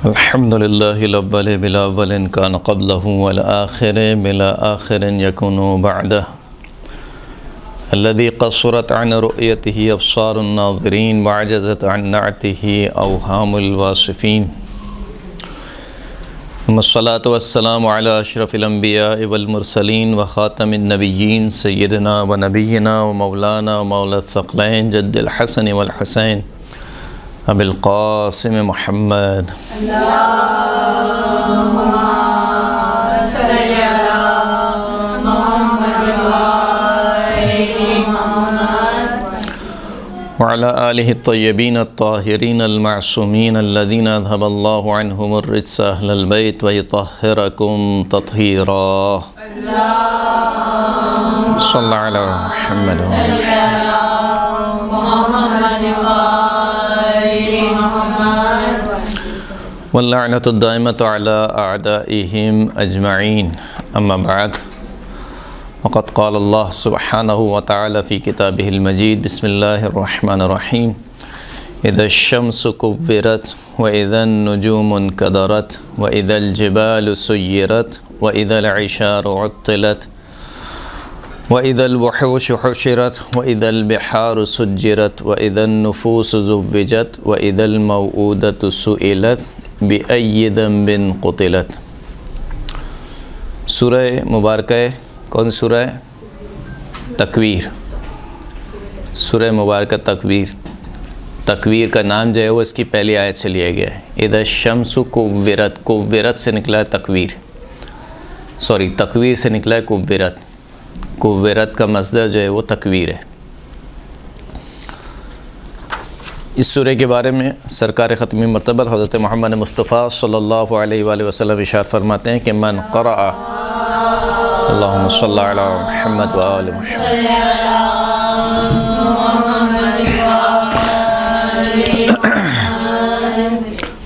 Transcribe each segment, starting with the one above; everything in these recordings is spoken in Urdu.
الحمد لله الأول بلا أول كان قبله والآخر بلا آخر يكون بعده الذي قصرت عن رؤيته أبصار الناظرين وعجزت عن نعته أوهام الواصفين ثم الصلاة والسلام على أشرف الأنبياء والمرسلين وخاتم النبيين سيدنا ونبينا ومولانا ومولى الثقلين جد الحسن والحسين ابو القاسم محمد اللهم صل على محمد وعلى آله الطيبين الطاهرين المعصومين الذين أذهب الله عنهم الرجس أهل البيت ويطهركم تطهيرا صلى على محمد واللعنة الدائمة على أعدائهم أجمعين أما بعد وقد قال الله سبحانه وتعالى في كتابه المجيد بسم الله الرحمن الرحيم إذا الشمس كبرت وإذا النجوم انكدرت وإذا الجبال سيرت وإذا العشار عطلت وإذا الوحوش حشرت وإذا البحار سجرت وإذا النفوس زوجت وإذا الموءودة سئلت بأي ذنب قتلت. سورہ مبارکہ کون سورہ ہے؟ تکویر. سورہ مبارکہ تکویر کا نام جو ہے وہ اس کی پہلی آیت سے لیا گیا ہے. اذا الشمس کورت، کورت سے نکلا ہے تکویر، تکویر سے نکلا ہے کورت. کورت کا مصدر جو ہے وہ تکویر ہے. اس سورہ کے بارے میں سرکار ختمی مرتبہ حضرت محمد مصطفیٰ صلی اللہ علیہ وآلہ وسلم ارشاد فرماتے ہیں کہ من قرأ، اللہم صلی علی محمد وآل محمد،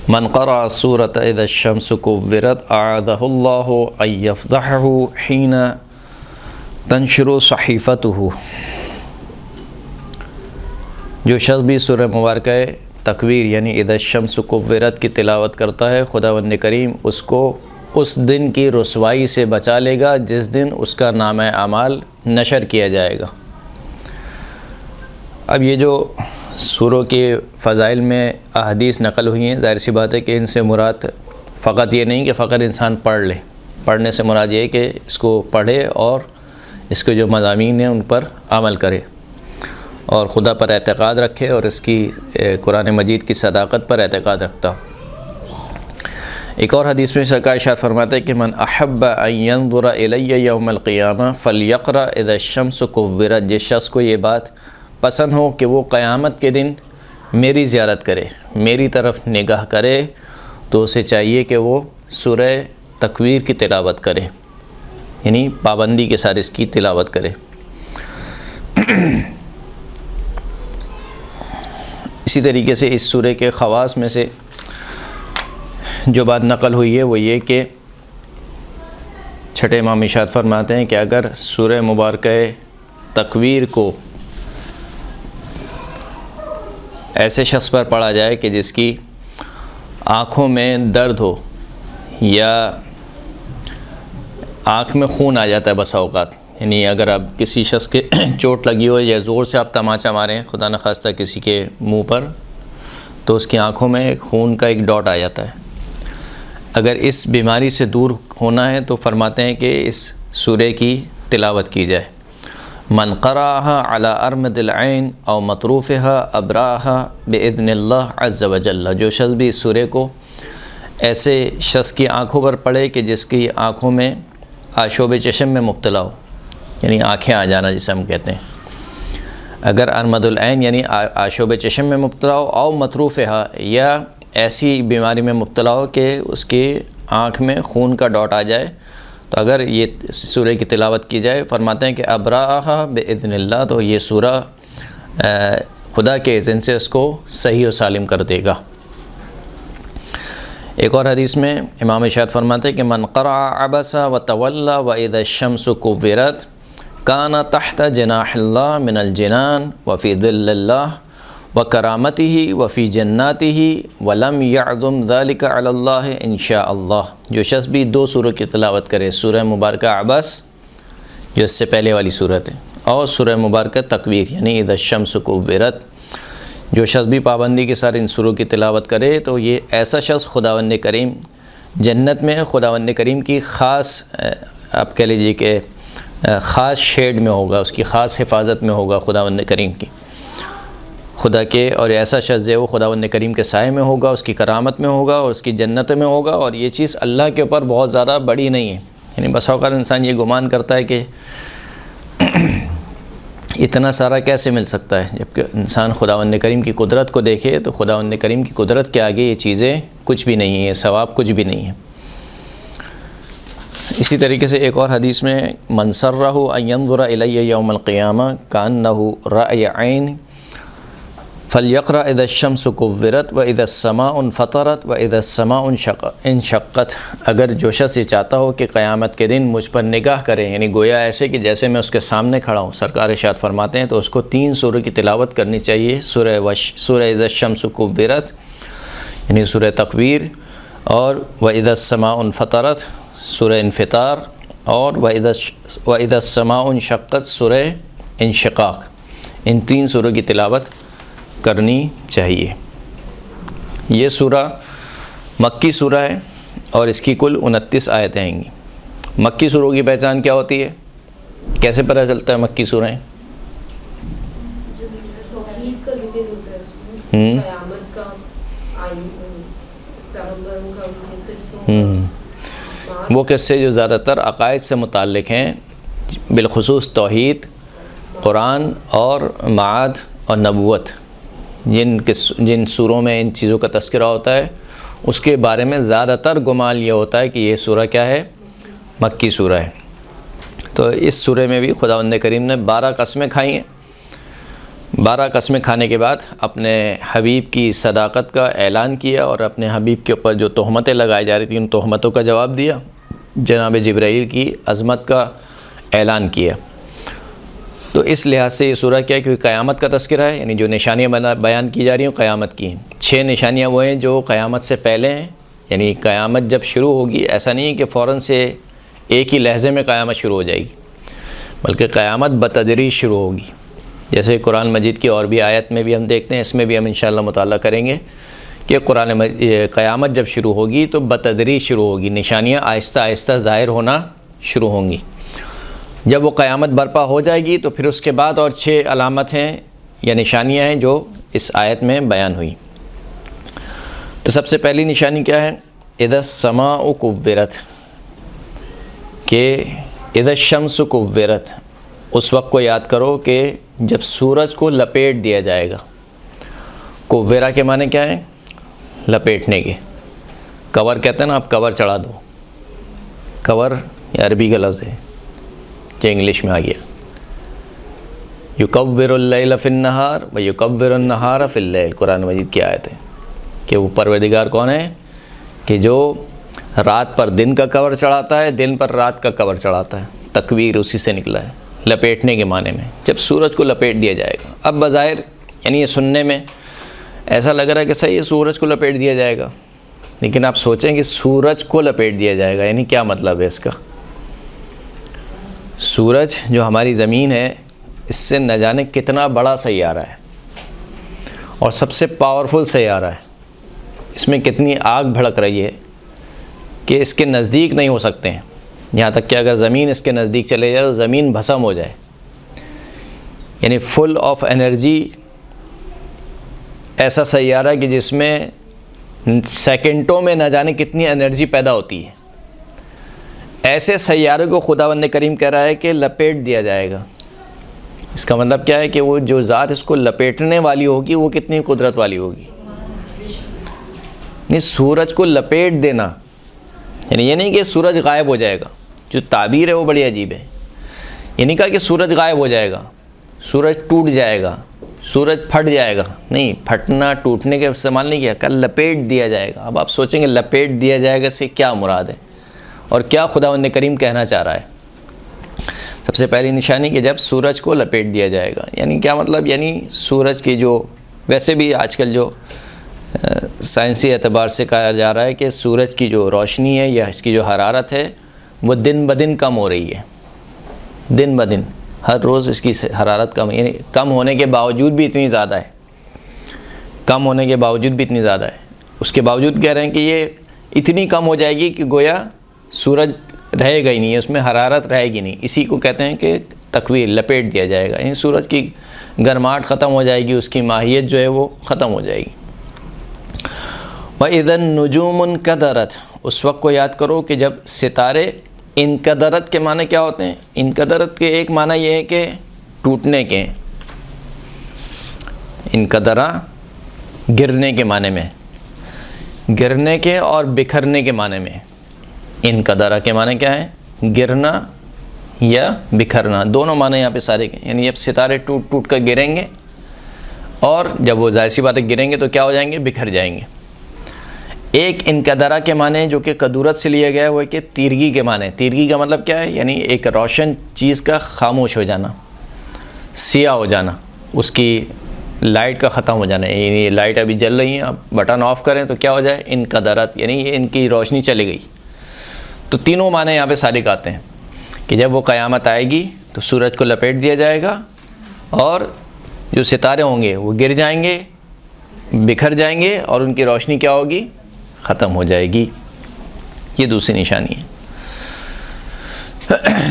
من قرأ سورة اذا الشمس كورت اعاذہ اللہ ان یفضحہ حین تنشر صحیفتہ. جو شخص بھی سورہ مبارکہ تکویر یعنی اذا الشمس کورت کی تلاوت کرتا ہے، خداوند کریم اس کو اس دن کی رسوائی سے بچا لے گا جس دن اس کا نامہ اعمال نشر کیا جائے گا. اب یہ جو سوروں کے فضائل میں احادیث نقل ہوئی ہیں، ظاہر سی بات ہے کہ ان سے مراد فقط یہ نہیں کہ فقط انسان پڑھ لے. پڑھنے سے مراد یہ ہے کہ اس کو پڑھے اور اس کے جو مضامین ہیں ان پر عمل کرے اور خدا پر اعتقاد رکھے اور اس کی قرآن مجید کی صداقت پر اعتقاد رکھتا ہو. ایک اور حدیث میں سرکار ارشاد فرماتے ہیں کہ من احب ان ينظر الی یوم القیامہ فلیقرأ اذا الشمس کورت. جس شخص کو یہ بات پسند ہو کہ وہ قیامت کے دن میری زیارت کرے، میری طرف نگاہ کرے، تو اسے چاہیے کہ وہ سورہ تکویر کی تلاوت کرے، یعنی پابندی کے ساتھ اس کی تلاوت کرے. اسی طریقے سے اس سورہ کے خواص میں سے جو بات نقل ہوئی ہے وہ یہ کہ چھٹے امام ارشاد فرماتے ہیں کہ اگر سورہ مبارکہ تکویر کو ایسے شخص پر پڑھا جائے کہ جس کی آنکھوں میں درد ہو یا آنکھ میں خون آ جاتا ہے بسا اوقات، یعنی اگر آپ کسی شخص کے چوٹ لگی ہو یا زور سے آپ تماچا ماریں خدا نخواستہ کسی کے منہ پر، تو اس کی آنکھوں میں خون کا ایک ڈاٹ آ جاتا ہے. اگر اس بیماری سے دور ہونا ہے تو فرماتے ہیں کہ اس سورہ کی تلاوت کی جائے. من قرأها على ارمد العین او مطروفها ابراها باذن اللہ عز وجل. جو شخص بھی اس سورہ کو ایسے شخص کی آنکھوں پر پڑھے کہ جس کی آنکھوں میں آشوب چشم میں مبتلا ہو، یعنی آنکھیں آ جانا جسے ہم کہتے ہیں. اگر ارمد العین یعنی آشوب چشم میں مبتلا ہو، او مطروفها یا ایسی بیماری میں مبتلا ہو کہ اس کی آنکھ میں خون کا ڈاٹ آ جائے، تو اگر یہ سورہ کی تلاوت کی جائے فرماتے ہیں کہ ابراہا باذن اللہ، تو یہ سورہ خدا کے اذن سے اس کو صحیح و سالم کر دے گا. ایک اور حدیث میں امام ارشاد فرماتے ہیں کہ من قرأ عبس وتولى واذا الشمس كورت کان تحت جناح اللہ من الجنان وفی ظل اللہ وکرامتہ وفی جناتہ ولم یعظم ذلک علی اللہ انشاء اللہ۔ جو شخص بھی 2 سوروں کی تلاوت کرے، سورہ مبارکہ عبس جو اس سے پہلے والی صورت ہے، اور سورہ مبارکہ تکویر یعنی اذا الشمس کورت، جو شخص بھی پابندی کے ساتھ ان سوروں کی تلاوت کرے تو یہ ایسا شخص خداوند کریم جنت میں خداوند کریم کی خاص آپ کہہ لیجیے کہ خاص شیڈ میں ہوگا، اس کی خاص حفاظت میں ہوگا خداوند کریم کی، خدا کے، اور ایسا شخص ہے وہ خداوند کریم کے سائے میں ہوگا، اس کی کرامت میں ہوگا اور اس کی جنت میں ہوگا، اور یہ چیز اللہ کے اوپر بہت زیادہ بڑی نہیں ہے۔ یعنی بسا اوقات انسان یہ گمان کرتا ہے کہ اتنا سارا کیسے مل سکتا ہے، جبکہ انسان خداوند کریم کی قدرت کو دیکھے تو خداوند کریم کی قدرت کے آگے یہ چیزیں کچھ بھی نہیں ہیں، یہ ثواب کچھ بھی نہیں ہے۔ اسی طریقے سے ایک اور حدیث میں من سرہ ان ینظر الی یوم القیامہ کانہ رأی عین فلیقرأ اذا الشمس کورت و اذا السماء انفطرت و اذا السماء انشقت۔ اگر جو شخص یہ چاہتا ہو کہ قیامت کے دن مجھ پر نگاہ کرے، یعنی گویا ایسے کہ جیسے میں اس کے سامنے کھڑا ہوں، سرکار ارشاد فرماتے ہیں تو اس کو 3 سوروں کی تلاوت کرنی چاہیے، سورہ اذا الشمس کورت یعنی سورہ تکویر، اور و اذا السماء انفطرت سورہ انفطار، اور و اذا السماء انشقت سورہ انشقاق۔ ان 3 سوروں کی تلاوت کرنی چاہیے۔ یہ سورہ مکی سورہ ہے اور اس کی کل 29 آیتیں آئیں گی۔ مکی سوروں کی پہچان کیا ہوتی ہے؟ کیسے پتہ چلتا ہے مکی سورہیں؟ توحید کا ذکر ہوتا ہے اس میں، قیامت کا، پیغمبروں کا، ان کے قصوں، وہ قصے جو زیادہ تر عقائد سے متعلق ہیں، بالخصوص توحید، قرآن اور معاد اور نبوت، جن سوروں میں ان چیزوں کا تذکرہ ہوتا ہے اس کے بارے میں زیادہ تر گمان یہ ہوتا ہے کہ یہ سورہ کیا ہے؟ مکی سورہ ہے۔ تو اس سورہ میں بھی خداوند کریم نے 12 قسمیں کھائی ہیں۔ 12 قسمیں کھانے کے بعد اپنے حبیب کی صداقت کا اعلان کیا اور اپنے حبیب کے اوپر جو تہمتیں لگائی جا رہی تھیں ان تہمتوں کا جواب دیا، جناب جبرائیل کی عظمت کا اعلان کیا۔ تو اس لحاظ سے یہ سورہ کیا ہے؟ کیونکہ قیامت کا تذکرہ ہے، یعنی جو نشانیاں بیان کی جا رہی ہیں قیامت کی ہیں۔ 6 نشانیاں وہ ہیں جو قیامت سے پہلے ہیں، یعنی قیامت جب شروع ہوگی ایسا نہیں ہے کہ فوراً سے ایک ہی لحظے میں قیامت شروع ہو جائے گی، بلکہ قیامت بتدریج شروع ہوگی۔ جیسے قرآن مجید کی اور بھی آیت میں بھی ہم دیکھتے ہیں، اس میں بھی ہم انشاءاللہ مطالعہ کریں گے کہ قیامت جب شروع ہوگی تو بتدریج شروع ہوگی، نشانیاں آہستہ آہستہ ظاہر ہونا شروع ہوں گی۔ جب وہ قیامت برپا ہو جائے گی تو پھر اس کے بعد اور 6 علامتیں یا نشانیاں ہیں جو اس آیت میں بیان ہوئی۔ تو سب سے پہلی نشانی کیا ہے؟ اذا السماء کورت، کہ اذا الشمس کورت، اس وقت کو یاد کرو کہ جب سورج کو لپیٹ دیا جائے گا۔ کورا کے معنی کیا ہیں؟ لپیٹنے کے۔ کور کہتے ہیں نا، آپ کور چڑھا دو، کور یہ عربی کا لفظ ہے جو انگلش میں آ گیا۔ یکور اللیل فی النہار و یکور النہار فی اللیل، قرآن مجید کی آیت ہے کہ وہ پروردگار کون ہے کہ جو رات پر دن کا کور چڑھاتا ہے، دن پر رات کا کور چڑھاتا ہے۔ تکویر اسی سے نکلا ہے، لپیٹنے کے معنی میں، جب سورج کو لپیٹ دیا جائے گا۔ اب بظاہر یعنی یہ سننے میں ایسا لگ رہا ہے کہ صحیح ہے سورج کو لپیٹ دیا جائے گا، لیکن آپ سوچیں کہ سورج کو لپیٹ دیا جائے گا یعنی کیا مطلب ہے اس کا؟ سورج جو ہماری زمین ہے اس سے نہ جانے کتنا بڑا سیارہ ہے اور سب سے پاورفل سیارہ ہے، اس میں کتنی آگ بھڑک رہی ہے کہ اس کے نزدیک نہیں ہو سکتے ہیں، یہاں تک کہ اگر زمین اس کے نزدیک چلے جائے تو زمین بھسم ہو جائے، یعنی فل آف انرجی ایسا سیارہ کہ جس میں سیکنڈوں میں نہ جانے کتنی انرجی پیدا ہوتی ہے۔ ایسے سیارے کو خداوند کریم کہہ رہا ہے کہ لپیٹ دیا جائے گا۔ اس کا مطلب کیا ہے کہ وہ جو ذات اس کو لپیٹنے والی ہوگی وہ کتنی قدرت والی ہوگی۔ نہیں، سورج کو لپیٹ دینا یعنی یہ نہیں کہ سورج غائب ہو جائے گا، جو تعبیر ہے وہ بڑی عجیب ہے۔ یہ نہیں کہا کہ سورج غائب ہو جائے گا، سورج ٹوٹ جائے گا، سورج پھٹ جائے گا، نہیں، پھٹنا ٹوٹنے کا استعمال نہیں کیا، کل لپیٹ دیا جائے گا۔ اب آپ سوچیں گے لپیٹ دیا جائے گا سے کیا مراد ہے اور کیا خداوند کریم کہنا چاہ رہا ہے؟ سب سے پہلی نشانی کہ جب سورج کو لپیٹ دیا جائے گا، یعنی کیا مطلب؟ یعنی سورج کی جو ویسے بھی آج کل جو سائنسی اعتبار سے کہا جا رہا ہے کہ سورج کی جو روشنی ہے یا اس کی جو حرارت ہے وہ دن بدن کم ہو رہی ہے، دن بدن ہر روز اس کی حرارت کم، یعنی کم ہونے کے باوجود بھی اتنی زیادہ ہے، کم ہونے کے باوجود بھی اتنی زیادہ ہے، اس کے باوجود کہہ رہے ہیں کہ یہ اتنی کم ہو جائے گی کہ گویا سورج رہے گا ہی نہیں، اس میں حرارت رہے گی نہیں، اسی کو کہتے ہیں کہ تکویر، لپیٹ دیا جائے گا، یعنی سورج کی گرماہٹ ختم ہو جائے گی، اس کی ماہیت جو ہے وہ ختم ہو جائے گی۔ وَإِذَا النُّجُومُ انْكَدَرَتْ، اس وقت کو یاد کرو کہ جب ستارے، انقدرت کے معنی کیا ہوتے ہیں؟ انقدرت کے ایک معنی یہ ہے کہ ٹوٹنے کے، انقدرہ گرنے کے معنی میں، گرنے کے اور بکھرنے کے معنی میں۔ انقدرہ کے معنی کیا ہے؟ گرنا یا بکھرنا، دونوں معنی یہاں پہ سارے کے، یعنی جب ستارے ٹوٹ ٹوٹ کر گریں گے، اور جب وہ ظاہر سی بات ہے گریں گے تو کیا ہو جائیں گے؟ بکھر جائیں گے۔ ایک انقدرہ کے معنی جو کہ قدورت سے لیا گیا ہے وہ ہے کہ تیرگی کے معنی۔ تیرگی کا مطلب کیا ہے؟ یعنی ایک روشن چیز کا خاموش ہو جانا، سیاہ ہو جانا، اس کی لائٹ کا ختم ہو جانا، یعنی لائٹ ابھی جل رہی ہیں، آپ بٹن آف کریں تو کیا ہو جائے؟ انقدرت، یعنی یہ ان کی روشنی چلی گئی۔ تو تینوں معنی یہاں پہ صادق آتے ہیں کہ جب وہ قیامت آئے گی تو سورج کو لپیٹ دیا جائے گا اور جو ستارے ہوں گے وہ گر جائیں گے، بکھر جائیں گے، اور ان کی روشنی کیا ہوگی؟ ختم ہو جائے گی۔ یہ دوسری نشانی ہے،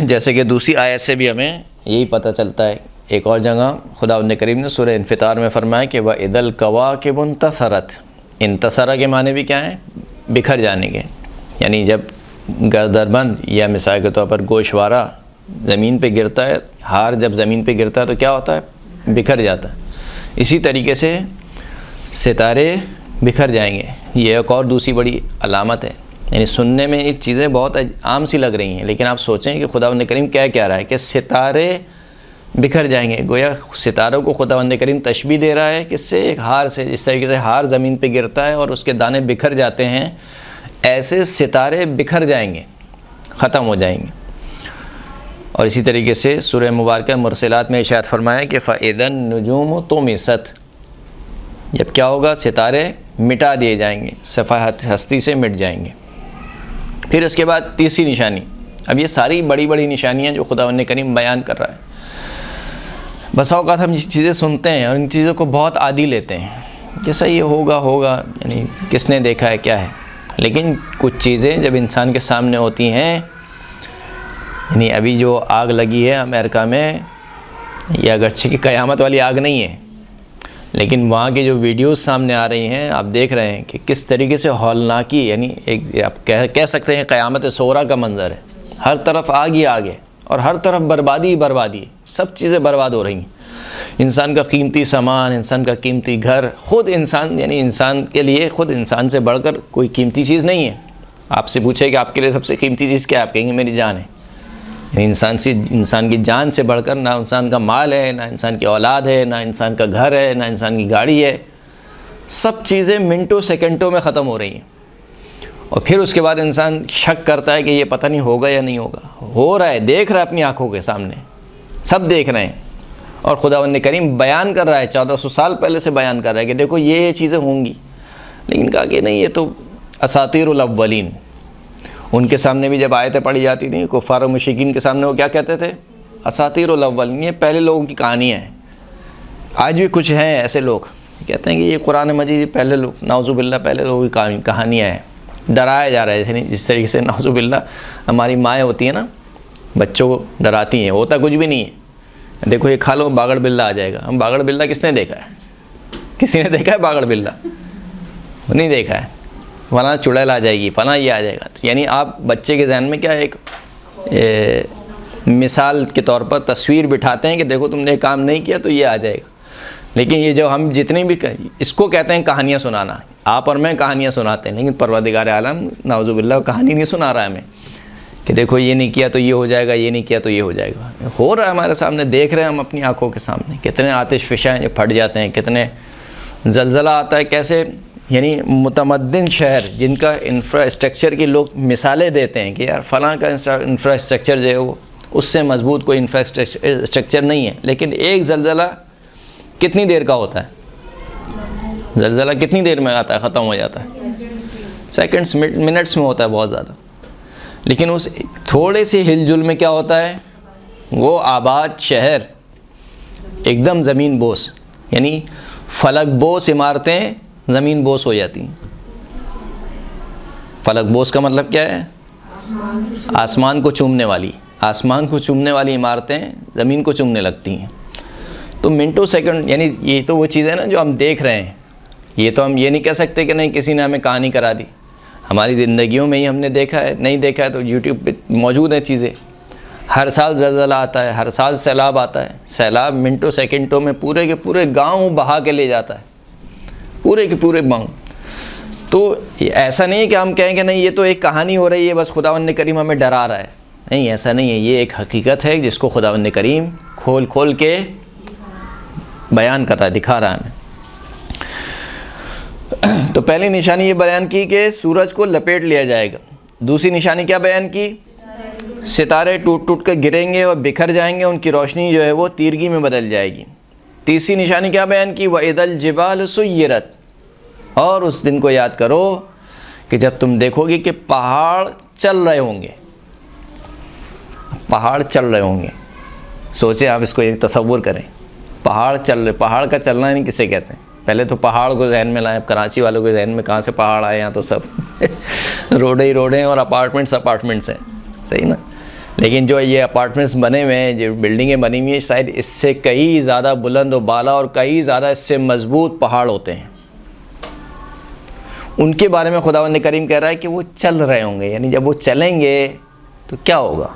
جیسے کہ دوسری آیت سے بھی ہمیں یہی پتہ چلتا ہے۔ ایک اور جگہ خداوند کریم نے سورہ انفطار میں فرمایا کہ وَإِذَا الْكَوَاكِبُ انتثرت، انتصرہ کے معنی بھی کیا ہیں؟ بکھر جانے کے، یعنی جب گردربند یا مثال کے طور پر گوشوارہ زمین پہ گرتا ہے، ہار جب زمین پہ گرتا ہے تو کیا ہوتا ہے؟ بکھر جاتا ہے۔ اسی طریقے سے ستارے بکھر جائیں گے۔ یہ ایک اور دوسری بڑی علامت ہے، یعنی سننے میں یہ چیزیں بہت عام سی لگ رہی ہیں، لیکن آپ سوچیں کہ خداوند کریم کیا رہا ہے کہ ستارے بکھر جائیں گے۔ گویا ستاروں کو خداوند کریم تشبیہ دے رہا ہے کس سے؟ ایک ہار سے، جس طریقے سے ہار زمین پہ گرتا ہے اور اس کے دانے بکھر جاتے ہیں، ایسے ستارے بکھر جائیں گے، ختم ہو جائیں گے۔ اور اسی طریقے سے سورہ مبارکہ مرسلات میں ارشاد فرمایا کہ فَإِذَا النُّجُومُ طُمِسَتْ، جب کیا ہوگا؟ ستارے مٹا دیے جائیں گے، صفحہ ہستی سے مٹ جائیں گے۔ پھر اس کے بعد تیسری نشانی، اب یہ ساری بڑی بڑی نشانیاں جو خداوند کریم بیان کر رہا ہے، بسا اوقات ہم یہ چیزیں سنتے ہیں اور ان چیزوں کو بہت عادی لیتے ہیں، جیسا یہ ہوگا، یعنی کس نے دیکھا ہے، کیا ہے۔ لیکن کچھ چیزیں جب انسان کے سامنے ہوتی ہیں، یعنی ابھی جو آگ لگی ہے امریکہ میں، یہ اگرچہ کہ قیامت والی آگ نہیں ہے، لیکن وہاں کی جو ویڈیوز سامنے آ رہی ہیں، آپ دیکھ رہے ہیں کہ کس طریقے سے ہولناکی، یعنی ایک آپ کہہ سکتے ہیں قیامت صغریٰ کا منظر ہے۔ ہر طرف آگ ہی آگ ہے اور ہر طرف بربادی ہی بربادی ہے، سب چیزیں برباد ہو رہی ہیں۔ انسان کا قیمتی سامان، انسان کا قیمتی گھر، خود انسان، یعنی انسان کے لیے خود انسان سے بڑھ کر کوئی قیمتی چیز نہیں ہے۔ آپ سے پوچھے کہ آپ کے لیے سب سے قیمتی چیز کیا ہے، آپ کہیں گے میری جان ہے۔ یعنی انسان کی جان سے بڑھ کر نہ انسان کا مال ہے، نہ انسان کی اولاد ہے، نہ انسان کا گھر ہے، نہ انسان کی گاڑی ہے، سب چیزیں منٹوں سیکنڈوں میں ختم ہو رہی ہیں۔ اور پھر اس کے بعد انسان شک کرتا ہے کہ یہ پتہ نہیں ہوگا یا نہیں ہوگا۔ ہو رہا ہے، دیکھ رہا ہے اپنی آنکھوں کے سامنے، سب دیکھ رہے ہیں، اور خداوند کریم بیان کر رہا ہے، 1400 سال پہلے سے بیان کر رہا ہے کہ دیکھو یہ چیزیں ہوں گی۔ لیکن کہا کہ نہیں، یہ تو اساطیر الاولین۔ ان کے سامنے بھی جب آیتیں پڑھی جاتی تھیں، کفار و مشرکین کے سامنے وہ کیا کہتے تھے؟ اساطیر الاولین، یہ پہلے لوگوں کی کہانیاں ہیں۔ آج بھی کچھ ہیں ایسے لوگ کہتے ہیں کہ یہ قرآن مجید پہلے لوگ، نعوذ باللہ، پہلے لوگوں کی کہانیاں ہیں، ڈرایا جا رہا ہے۔ جس طریقے سے نعوذ باللہ ہماری مائیں ہوتی ہیں نا، بچوں کو ڈراتی ہیں، ہوتا کچھ بھی نہیں ہے، دیکھو یہ کھا لو باگڑ بلہ آ جائے گا۔ ہم باگڑ بلہ کس نے دیکھا ہے؟ کسی نے دیکھا ہے باگڑ بلہ؟ نہیں دیکھا ہے۔ فلاں چڑیل آ جائے گی، فلاں یہ آ جائے گا۔ یعنی آپ بچے کے ذہن میں کیا ایک مثال کے طور پر تصویر بٹھاتے ہیں کہ دیکھو تم نے کام نہیں کیا تو یہ آ جائے گا۔ لیکن یہ جو ہم جتنی بھی اس کو کہتے ہیں کہانیاں سنانا، آپ اور میں کہانیاں سناتے ہیں، لیکن پروردگار عالم نعوذ باللہ کہانی نہیں سنا رہا ہے ہمیں کہ دیکھو یہ نہیں کیا تو یہ ہو جائے گا، یہ نہیں کیا تو یہ ہو جائے گا۔ ہو رہا ہے ہمارے سامنے، دیکھ رہے ہیں ہم اپنی آنکھوں کے سامنے، کتنے آتش فشاں جو پھٹ جاتے ہیں، کتنے زلزلہ آتا ہے، کیسے یعنی متمدن شہر جن کا انفراسٹرکچر کی لوگ مثالیں دیتے ہیں کہ یار فلاں کا انفراسٹرکچر جو ہے وہ اس سے مضبوط کوئی انفراسٹرکچر نہیں ہے، لیکن ایک زلزلہ کتنی دیر کا ہوتا ہے؟ زلزلہ کتنی دیر میں آتا ہے، ختم ہو جاتا ہے؟ سیکنڈس منٹس میں ہوتا ہے بہت زیادہ. لیکن اس تھوڑے سے ہل جل میں کیا ہوتا ہے، وہ آباد شہر ایک دم زمین بوس، یعنی فلک بوس عمارتیں زمین بوس ہو جاتی ہیں. فلک بوس کا مطلب کیا ہے؟ آسمان کو چومنے والی، آسمان کو چومنے والی عمارتیں زمین کو چومنے لگتی ہیں. تو منٹوں سیکنڈ، یعنی یہ تو وہ چیز ہے نا جو ہم دیکھ رہے ہیں. یہ تو ہم یہ نہیں کہہ سکتے کہ نہیں کسی نے ہمیں کہانی کرا دی، ہماری زندگیوں میں ہی ہم نے دیکھا ہے. نہیں دیکھا ہے تو یوٹیوب پہ موجود ہیں چیزیں. ہر سال زلزلہ آتا ہے، ہر سال سیلاب آتا ہے. سیلاب منٹوں سیکنڈوں میں پورے کے پورے گاؤں بہا کے لے جاتا ہے، پورے کے پورے گاؤں. تو ایسا نہیں ہے کہ ہم کہیں کہ نہیں یہ تو ایک کہانی ہو رہی ہے، بس خداوند کریم ہمیں ڈرا رہا ہے. نہیں، ایسا نہیں ہے. یہ ایک حقیقت ہے جس کو خداوند کریم کھول کھول کے بیان کر رہا ہے، دکھا رہا ہے ہمیں. تو پہلی نشانی یہ بیان کی کہ سورج کو لپیٹ لیا جائے گا. دوسری نشانی کیا بیان کی؟ ستارے ٹوٹ ٹوٹ کر گریں گے اور بکھر جائیں گے، ان کی روشنی جو ہے وہ تیرگی میں بدل جائے گی. تیسری نشانی کیا بیان کی؟ وَإِذَا الْجِبَالُ سُيِّرَتْ. اور اس دن کو یاد کرو کہ جب تم دیکھو گے کہ پہاڑ چل رہے ہوں گے. پہاڑ چل رہے ہوں گے. سوچیں آپ اس کو ایک تصور کریں، پہاڑ چل رہے. پہاڑ کا چلنا نہیں کسے کہتے ہیں؟ پہلے تو پہاڑ کو ذہن میں لائیں. کراچی والوں کے ذہن میں کہاں سے پہاڑ آئے؟ یہاں تو سب روڈیں ہی روڈیں اور اپارٹمنٹس ہیں، صحیح نا. لیکن جو یہ اپارٹمنٹس بنے ہوئے ہیں، جو بلڈنگیں بنی ہوئی ہیں، شاید اس سے کئی زیادہ بلند و بالا اور کئی زیادہ اس سے مضبوط پہاڑ ہوتے ہیں. ان کے بارے میں خداوند کریم کہہ رہا ہے کہ وہ چل رہے ہوں گے. یعنی جب وہ چلیں گے تو کیا ہوگا؟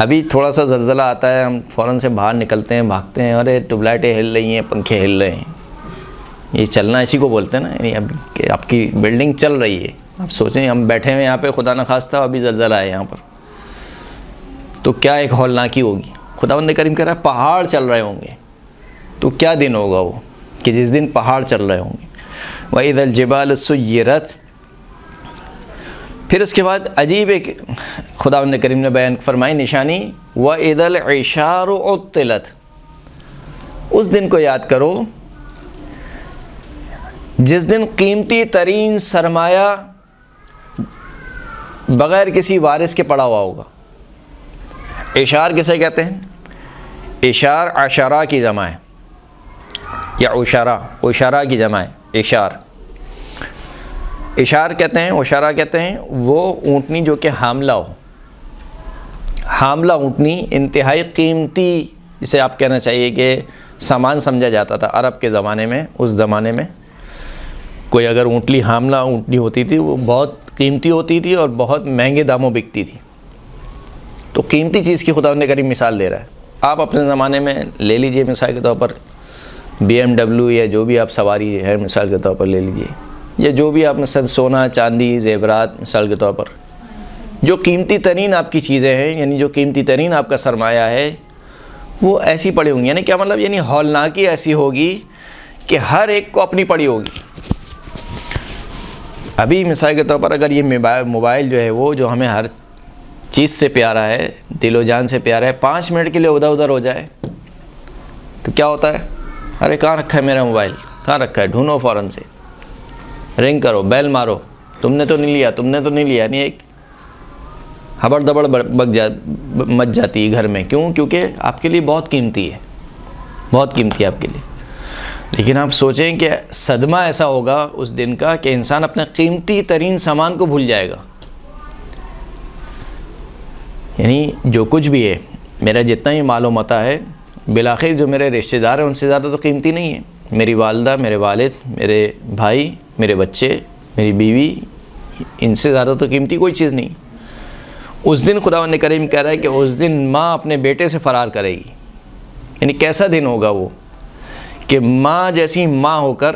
ابھی تھوڑا سا زلزلہ آتا ہے، ہم فوراً سے باہر نکلتے ہیں، بھاگتے ہیں، ارے ٹیوب لائٹیں ہل رہی ہیں، پنکھے ہل رہے ہیں. یہ چلنا اسی کو بولتے ہیں نا. یعنی اب کہ آپ کی بلڈنگ چل رہی ہے. آپ سوچیں ہم بیٹھے ہوئے یہاں پہ، خدا نخواستہ ابھی زلزلہ ہے یہاں پر، تو کیا ایک ہولناکی ہوگی. خداوند کریم کہہ رہا ہے پہاڑ چل رہے ہوں گے. تو کیا دن ہوگا وہ کہ جس دن پہاڑ چل رہے ہوں گے. وَإِذَا الْجِبَالُ سُيِّرَتْ. پھر اس کے بعد عجیب ایک خداوند کریم نے بیان فرمائی نشانی، وَإِذَا الْعِشَارُ عُطِّلَتْ. اس دن کو یاد کرو جس دن قیمتی ترین سرمایہ بغیر کسی وارث کے پڑا ہوا ہوگا. اشار کسے کہتے ہیں؟ اشار عشرہ کی جمع ہے، یا اشارہ کی جمع ہے اشار. اشار کہتے ہیں، اشارہ کہتے ہیں وہ اونٹنی جو کہ حاملہ ہو. حاملہ اونٹنی انتہائی قیمتی، جسے آپ کہنا چاہیے کہ سامان سمجھا جاتا تھا عرب کے زمانے میں. اس زمانے میں کوئی اگر حاملہ اونٹنی ہوتی تھی وہ بہت قیمتی ہوتی تھی اور بہت مہنگے داموں بکتی تھی. تو قیمتی چیز کی خداوند کریم مثال دے رہا ہے. آپ اپنے زمانے میں لے لیجئے مثال کے طور پر BMW یا جو بھی آپ سواری ہے مثال کے طور پر لے لیجئے، یا جو بھی آپ مثلا سونا چاندی زیورات مثال کے طور پر، جو قیمتی ترین آپ کی چیزیں ہیں، یعنی جو قیمتی ترین آپ کا سرمایہ ہے، وہ ایسی پڑی ہوں گی. یعنی کیا مطلب؟ یعنی ہولناکی ایسی ہوگی کہ ہر ایک کو اپنی پڑی ہوگی. ابھی مثال کے طور پر اگر یہ موبائل جو ہے وہ جو ہمیں ہر چیز سے پیارا ہے، دل و جان سے پیارا ہے، 5 منٹ کے لیے ادھر ہو جائے تو کیا ہوتا ہے؟ ارے کہاں رکھا ہے میرا موبائل؟ کہاں رکھا ہے؟ ڈھونڈو فوراً سے، رنگ کرو، بیل مارو، تم نے تو نہیں لیا. یعنی ایک ہبڑ دبڑ مچ جاتی ہے گھر میں. کیوں؟ کیونکہ آپ کے لیے بہت قیمتی ہے، بہت قیمتی ہے آپ کے لیے. لیکن آپ سوچیں کہ صدمہ ایسا ہوگا اس دن کا کہ انسان اپنے قیمتی ترین سامان کو بھول جائے گا. یعنی جو کچھ بھی ہے، میرا جتنا ہی مال و متاع ہے، بالآخر جو میرے رشتہ دار ہیں ان سے زیادہ تو قیمتی نہیں ہے. میری والدہ، میرے والد، میرے بھائی، میرے بچے، میری بیوی، ان سے زیادہ تو قیمتی کوئی چیز نہیں. اس دن خداوند کریم کہہ رہا ہے کہ اس دن ماں اپنے بیٹے سے فرار کرے گی. یعنی کیسا دن ہوگا وہ کہ ماں جیسی ماں ہو کر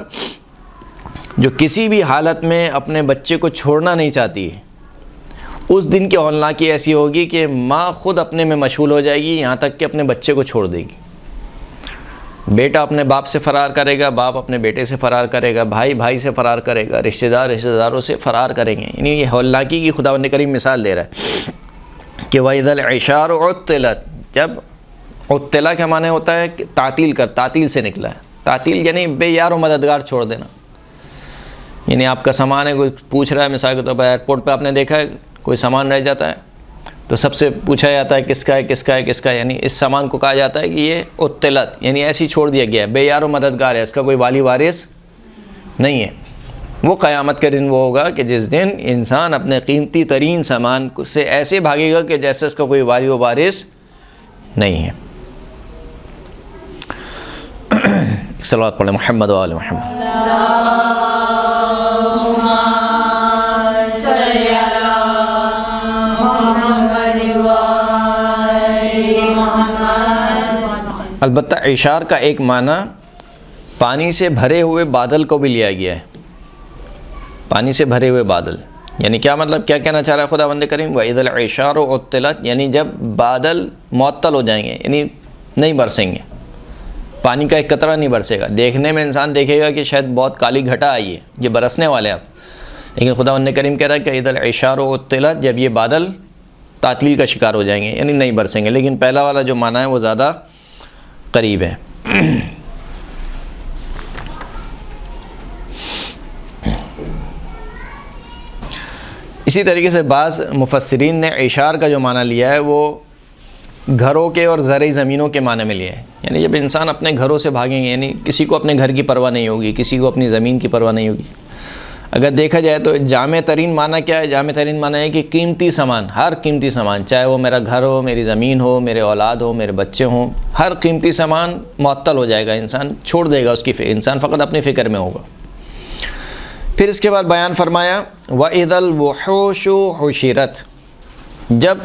جو کسی بھی حالت میں اپنے بچے کو چھوڑنا نہیں چاہتی ہے، اس دن کی ہولناکی ایسی ہوگی کہ ماں خود اپنے میں مشغول ہو جائے گی، یہاں تک کہ اپنے بچے کو چھوڑ دے گی. بیٹا اپنے باپ سے فرار کرے گا، باپ اپنے بیٹے سے فرار کرے گا، بھائی سے فرار کرے گا، رشتہ داروں سے فرار کریں گے. یعنی یہ ہولناکی کی خداوند کریم مثال دے رہا ہے کہ وَإِذَا الْعِشَارُ عُطِّلَتْ. جب عطلہ کا معنی ہوتا ہے کہ تعطیل سے نکلا ہے. تعطیل یعنی بے یار و مددگار چھوڑ دینا. یعنی آپ کا سامان ہے، کوئی پوچھ رہا ہے، مثال کے طور پر ایئرپورٹ پہ آپ نے دیکھا ہے کوئی سامان رہ جاتا ہے تو سب سے پوچھا جاتا ہے کس کا ہے، کس کا ہے، کس کا ہے. یعنی اس سامان کو کہا جاتا ہے کہ یہ عطلت، یعنی ایسی چھوڑ دیا گیا ہے، بے یار و مددگار ہے، اس کا کوئی والی وارث نہیں ہے. وہ قیامت کا دن وہ ہوگا کہ جس دن انسان اپنے قیمتی ترین سامان سے ایسے بھاگے گا کہ جیسے اس کا کوئی والی و وارث نہیں ہے. صلوات پڑھیں محمد و آل محمد. البتہ عشار کا ایک معنی پانی سے بھرے ہوئے بادل کو بھی لیا گیا ہے. پانی سے بھرے ہوئے بادل یعنی کیا مطلب، کیا کہنا چاہ رہا ہے خداوند کریم؟ وَإِذَا الْعِشَارُ عُطِّلَتْ، یعنی جب بادل معطل ہو جائیں گے، یعنی نہیں برسیں گے، پانی کا ایک قطرہ نہیں برسے گا. دیکھنے میں انسان دیکھے گا کہ شاید بہت کالی گھٹا آئی ہے، یہ برسنے والے اب، لیکن خداوند کریم کہہ رہا ہے کہ اِذَا الْعِشَارُ عُطِّلَتْ، جب یہ بادل تعطیل کا شکار ہو جائیں گے یعنی نہیں برسیں گے. لیکن پہلا والا جو معنی ہے وہ زیادہ قریب ہے. اسی طریقے سے بعض مفسرین نے عشار کا جو معنی لیا ہے وہ گھروں کے اور زرعی زمینوں کے معنی میں لیا ہے. یعنی جب انسان اپنے گھروں سے بھاگیں گے، یعنی کسی کو اپنے گھر کی پرواہ نہیں ہوگی، کسی کو اپنی زمین کی پرواہ نہیں ہوگی. اگر دیکھا جائے تو جامع ترین معنی کیا ہے؟ جامع ترین معنی ہے کہ قیمتی سامان، ہر قیمتی سامان، چاہے وہ میرا گھر ہو، میری زمین ہو، میرے اولاد ہو، میرے بچے ہوں، ہر قیمتی سامان معطل ہو جائے گا، انسان چھوڑ دے گا اس کی انسان فقط اپنی فکر میں ہوگا. پھر اس کے بعد بیان فرمایا وَإِذَا الْوُحُوشُ حُشِرَتْ، جب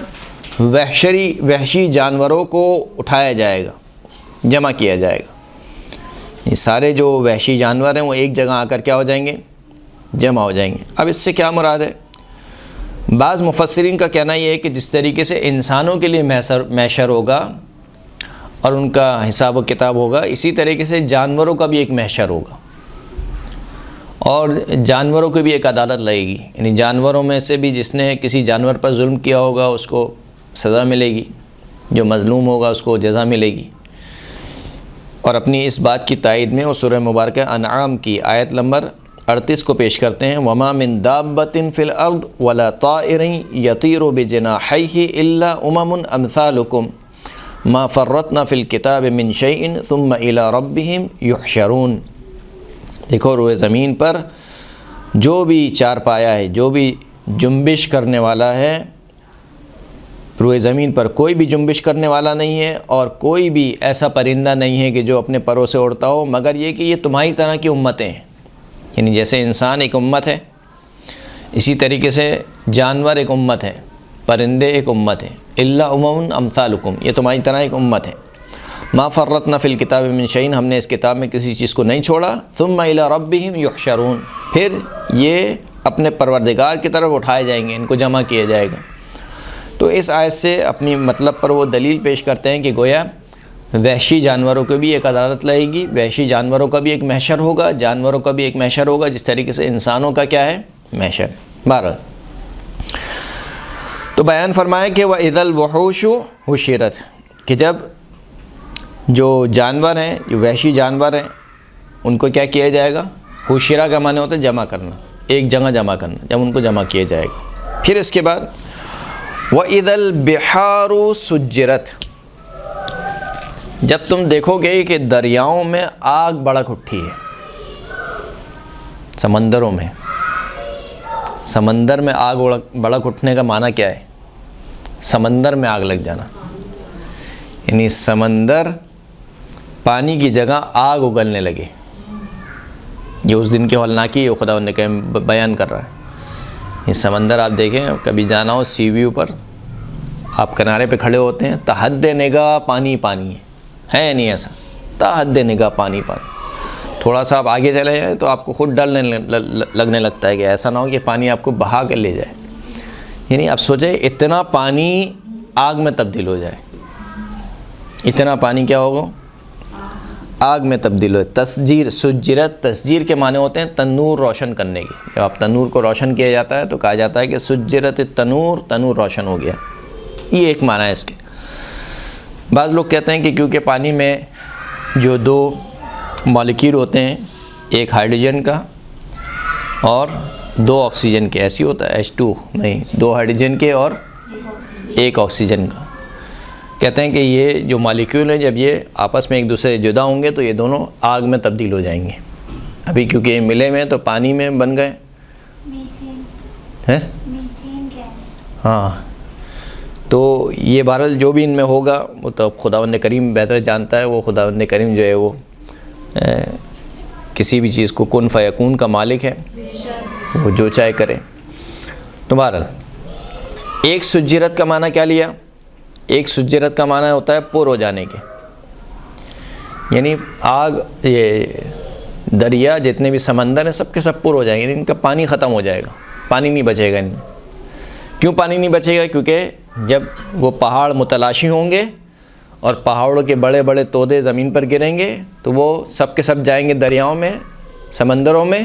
وحشی جانوروں کو اٹھایا جائے گا، جمع کیا جائے گا. یہ سارے جو وحشی جانور ہیں وہ ایک جگہ آ کر کیا ہو جائیں گے؟ جمع ہو جائیں گے. اب اس سے کیا مراد ہے؟ بعض مفسرین کا کہنا یہ ہے کہ جس طریقے سے انسانوں کے لیے محشر ہوگا اور ان کا حساب و کتاب ہوگا، اسی طریقے سے جانوروں کا بھی ایک محشر ہوگا اور جانوروں کی بھی ایک عدالت لگے گی. یعنی جانوروں میں سے بھی جس نے کسی جانور پر ظلم کیا ہوگا اس کو سزا ملے گی، جو مظلوم ہوگا اس کو جزا ملے گی. اور اپنی اس بات کی تائید میں وہ سورہ مبارکہ انعام کی آیت نمبر 38 کو پیش کرتے ہیں وَمَا مِن دَابَّةٍ فِي الْأَرْضِ وَلَا طَائِرٍ يَطِيرُ بِجَنَاحَيْهِ إِلَّا أُمَمٌ أَمْثَالُكُمْ مَا فَرَّطْنَا فِي الْكِتَابِ مِن شَيْءٍ ثُمَّ إِلَى رَبِّهِمْ يُحْشَرُونَ. دیکھو روئے زمین پر جو بھی چارپایا ہے، جو بھی جنبش کرنے والا ہے، روئے زمین پر کوئی بھی جنبش کرنے والا نہیں ہے اور کوئی بھی ایسا پرندہ نہیں ہے کہ جو اپنے پروں سے اڑتا ہو، مگر یہ کہ یہ تمہاری طرح کی امتیں ہیں. یعنی جیسے انسان ایک امت ہے، اسی طریقے سے جانور ایک امت ہے، پرندے ایک امت ہیں. الا امم امثالکم، یہ تمہاری طرح ایک امت ہے. ما فرطنا فی الکتاب من شیء، ہم نے اس کتاب میں کسی چیز کو نہیں چھوڑا. ثم الی ربہم یحشرون، پھر یہ اپنے پروردگار کی طرف اٹھائے جائیں گے، ان کو جمع کیا جائے گا. تو اس آیت سے اپنی مطلب پر وہ دلیل پیش کرتے ہیں کہ گویا وحشی جانوروں کو بھی ایک عدالت لگے گی، وحشی جانوروں کا بھی ایک محشر ہوگا، جانوروں کا بھی ایک محشر ہوگا، جس طریقے سے انسانوں کا کیا ہے؟ محشر. بہرحال تو بیان فرمایا کہ وَإِذَا الْوُحُوشُ حُشِرَتْ، کہ جب جو جانور ہیں، جو وحشی جانور ہیں، ان کو کیا کیا جائے گا؟ حشرہ کا معنی ہوتا ہے جمع کرنا، ایک جگہ جمع کرنا، جب ان کو جمع کیا جائے گا. پھر اس کے بعد وَإِذَا الْبِحَارُ سُجِّرَتْ، جب تم دیکھو گے کہ دریاؤں میں آگ بڑک اٹھی ہے، سمندروں میں، سمندر میں آگ بڑک اٹھنے کا معنی کیا ہے؟ سمندر میں آگ لگ جانا، یعنی سمندر پانی کی جگہ آگ اگلنے لگے. یہ اس دن کی ہولناکی ہے، خدا نے بیان کر رہا ہے. یہ سمندر آپ دیکھیں، کبھی جانا ہو سی ویو پر، آپ کنارے پہ کھڑے ہوتے ہیں، تحد نگاہ پانی پانی ہے نہیں ایسا، تحد نگاہ پانی پانی. تھوڑا سا آپ آگے چلے جائیں تو آپ کو خود ڈر لگنے لگتا ہے کہ ایسا نہ ہو کہ پانی آپ کو بہا کر لے جائے. یعنی آپ سوچیں اتنا پانی آگ میں تبدیل ہو جائے، اتنا پانی کیا ہوگا؟ آگ میں تبدیل ہو. تسجیر، سجرت، تسجیر کے معنی ہوتے ہیں تنور روشن کرنے کی. جب آپ تنور کو روشن کیا جاتا ہے تو کہا جاتا ہے کہ سجرت تنور، تنور روشن ہو گیا. یہ ایک معنی ہے اس کے. بعض لوگ کہتے ہیں کہ کیونکہ پانی میں جو دو مالیکیول ہوتے ہیں، ایک ہائیڈروجن کا اور 2 آکسیجن کے، ایسی ہوتا ہے H2 نہیں، 2 ہائیڈروجن کے اور 1 آکسیجن کا. کہتے ہیں کہ یہ جو مالیکیول ہیں جب یہ آپس میں ایک دوسرے سے جدا ہوں گے تو یہ دونوں آگ میں تبدیل ہو جائیں گے. ابھی کیونکہ یہ ملے ہوئے ہیں تو پانی میں بن گئے ہیں. Methane gas. ہاں، تو یہ بہرحال جو بھی ان میں ہوگا وہ تو خداوند کریم بہتر جانتا ہے. وہ خداوند کریم جو ہے وہ کسی بھی چیز کو کن فیکون کا مالک ہے، وہ جو چاہے کرے. تو بہرحال ایک سجرت کا معنی کیا لیا؟ ایک سجرت کا معنی ہوتا ہے پر ہو جانے کے، یعنی آگ، یہ دریا جتنے بھی سمندر ہیں سب کے سب پر ہو جائیں گے، یعنی ان کا پانی ختم ہو جائے گا، پانی نہیں بچے گا ان میں. کیوں پانی نہیں بچے گا؟ کیونکہ جب وہ پہاڑ متلاشی ہوں گے اور پہاڑوں کے بڑے بڑے تودے زمین پر گریں گے تو وہ سب کے سب جائیں گے دریاؤں میں، سمندروں میں،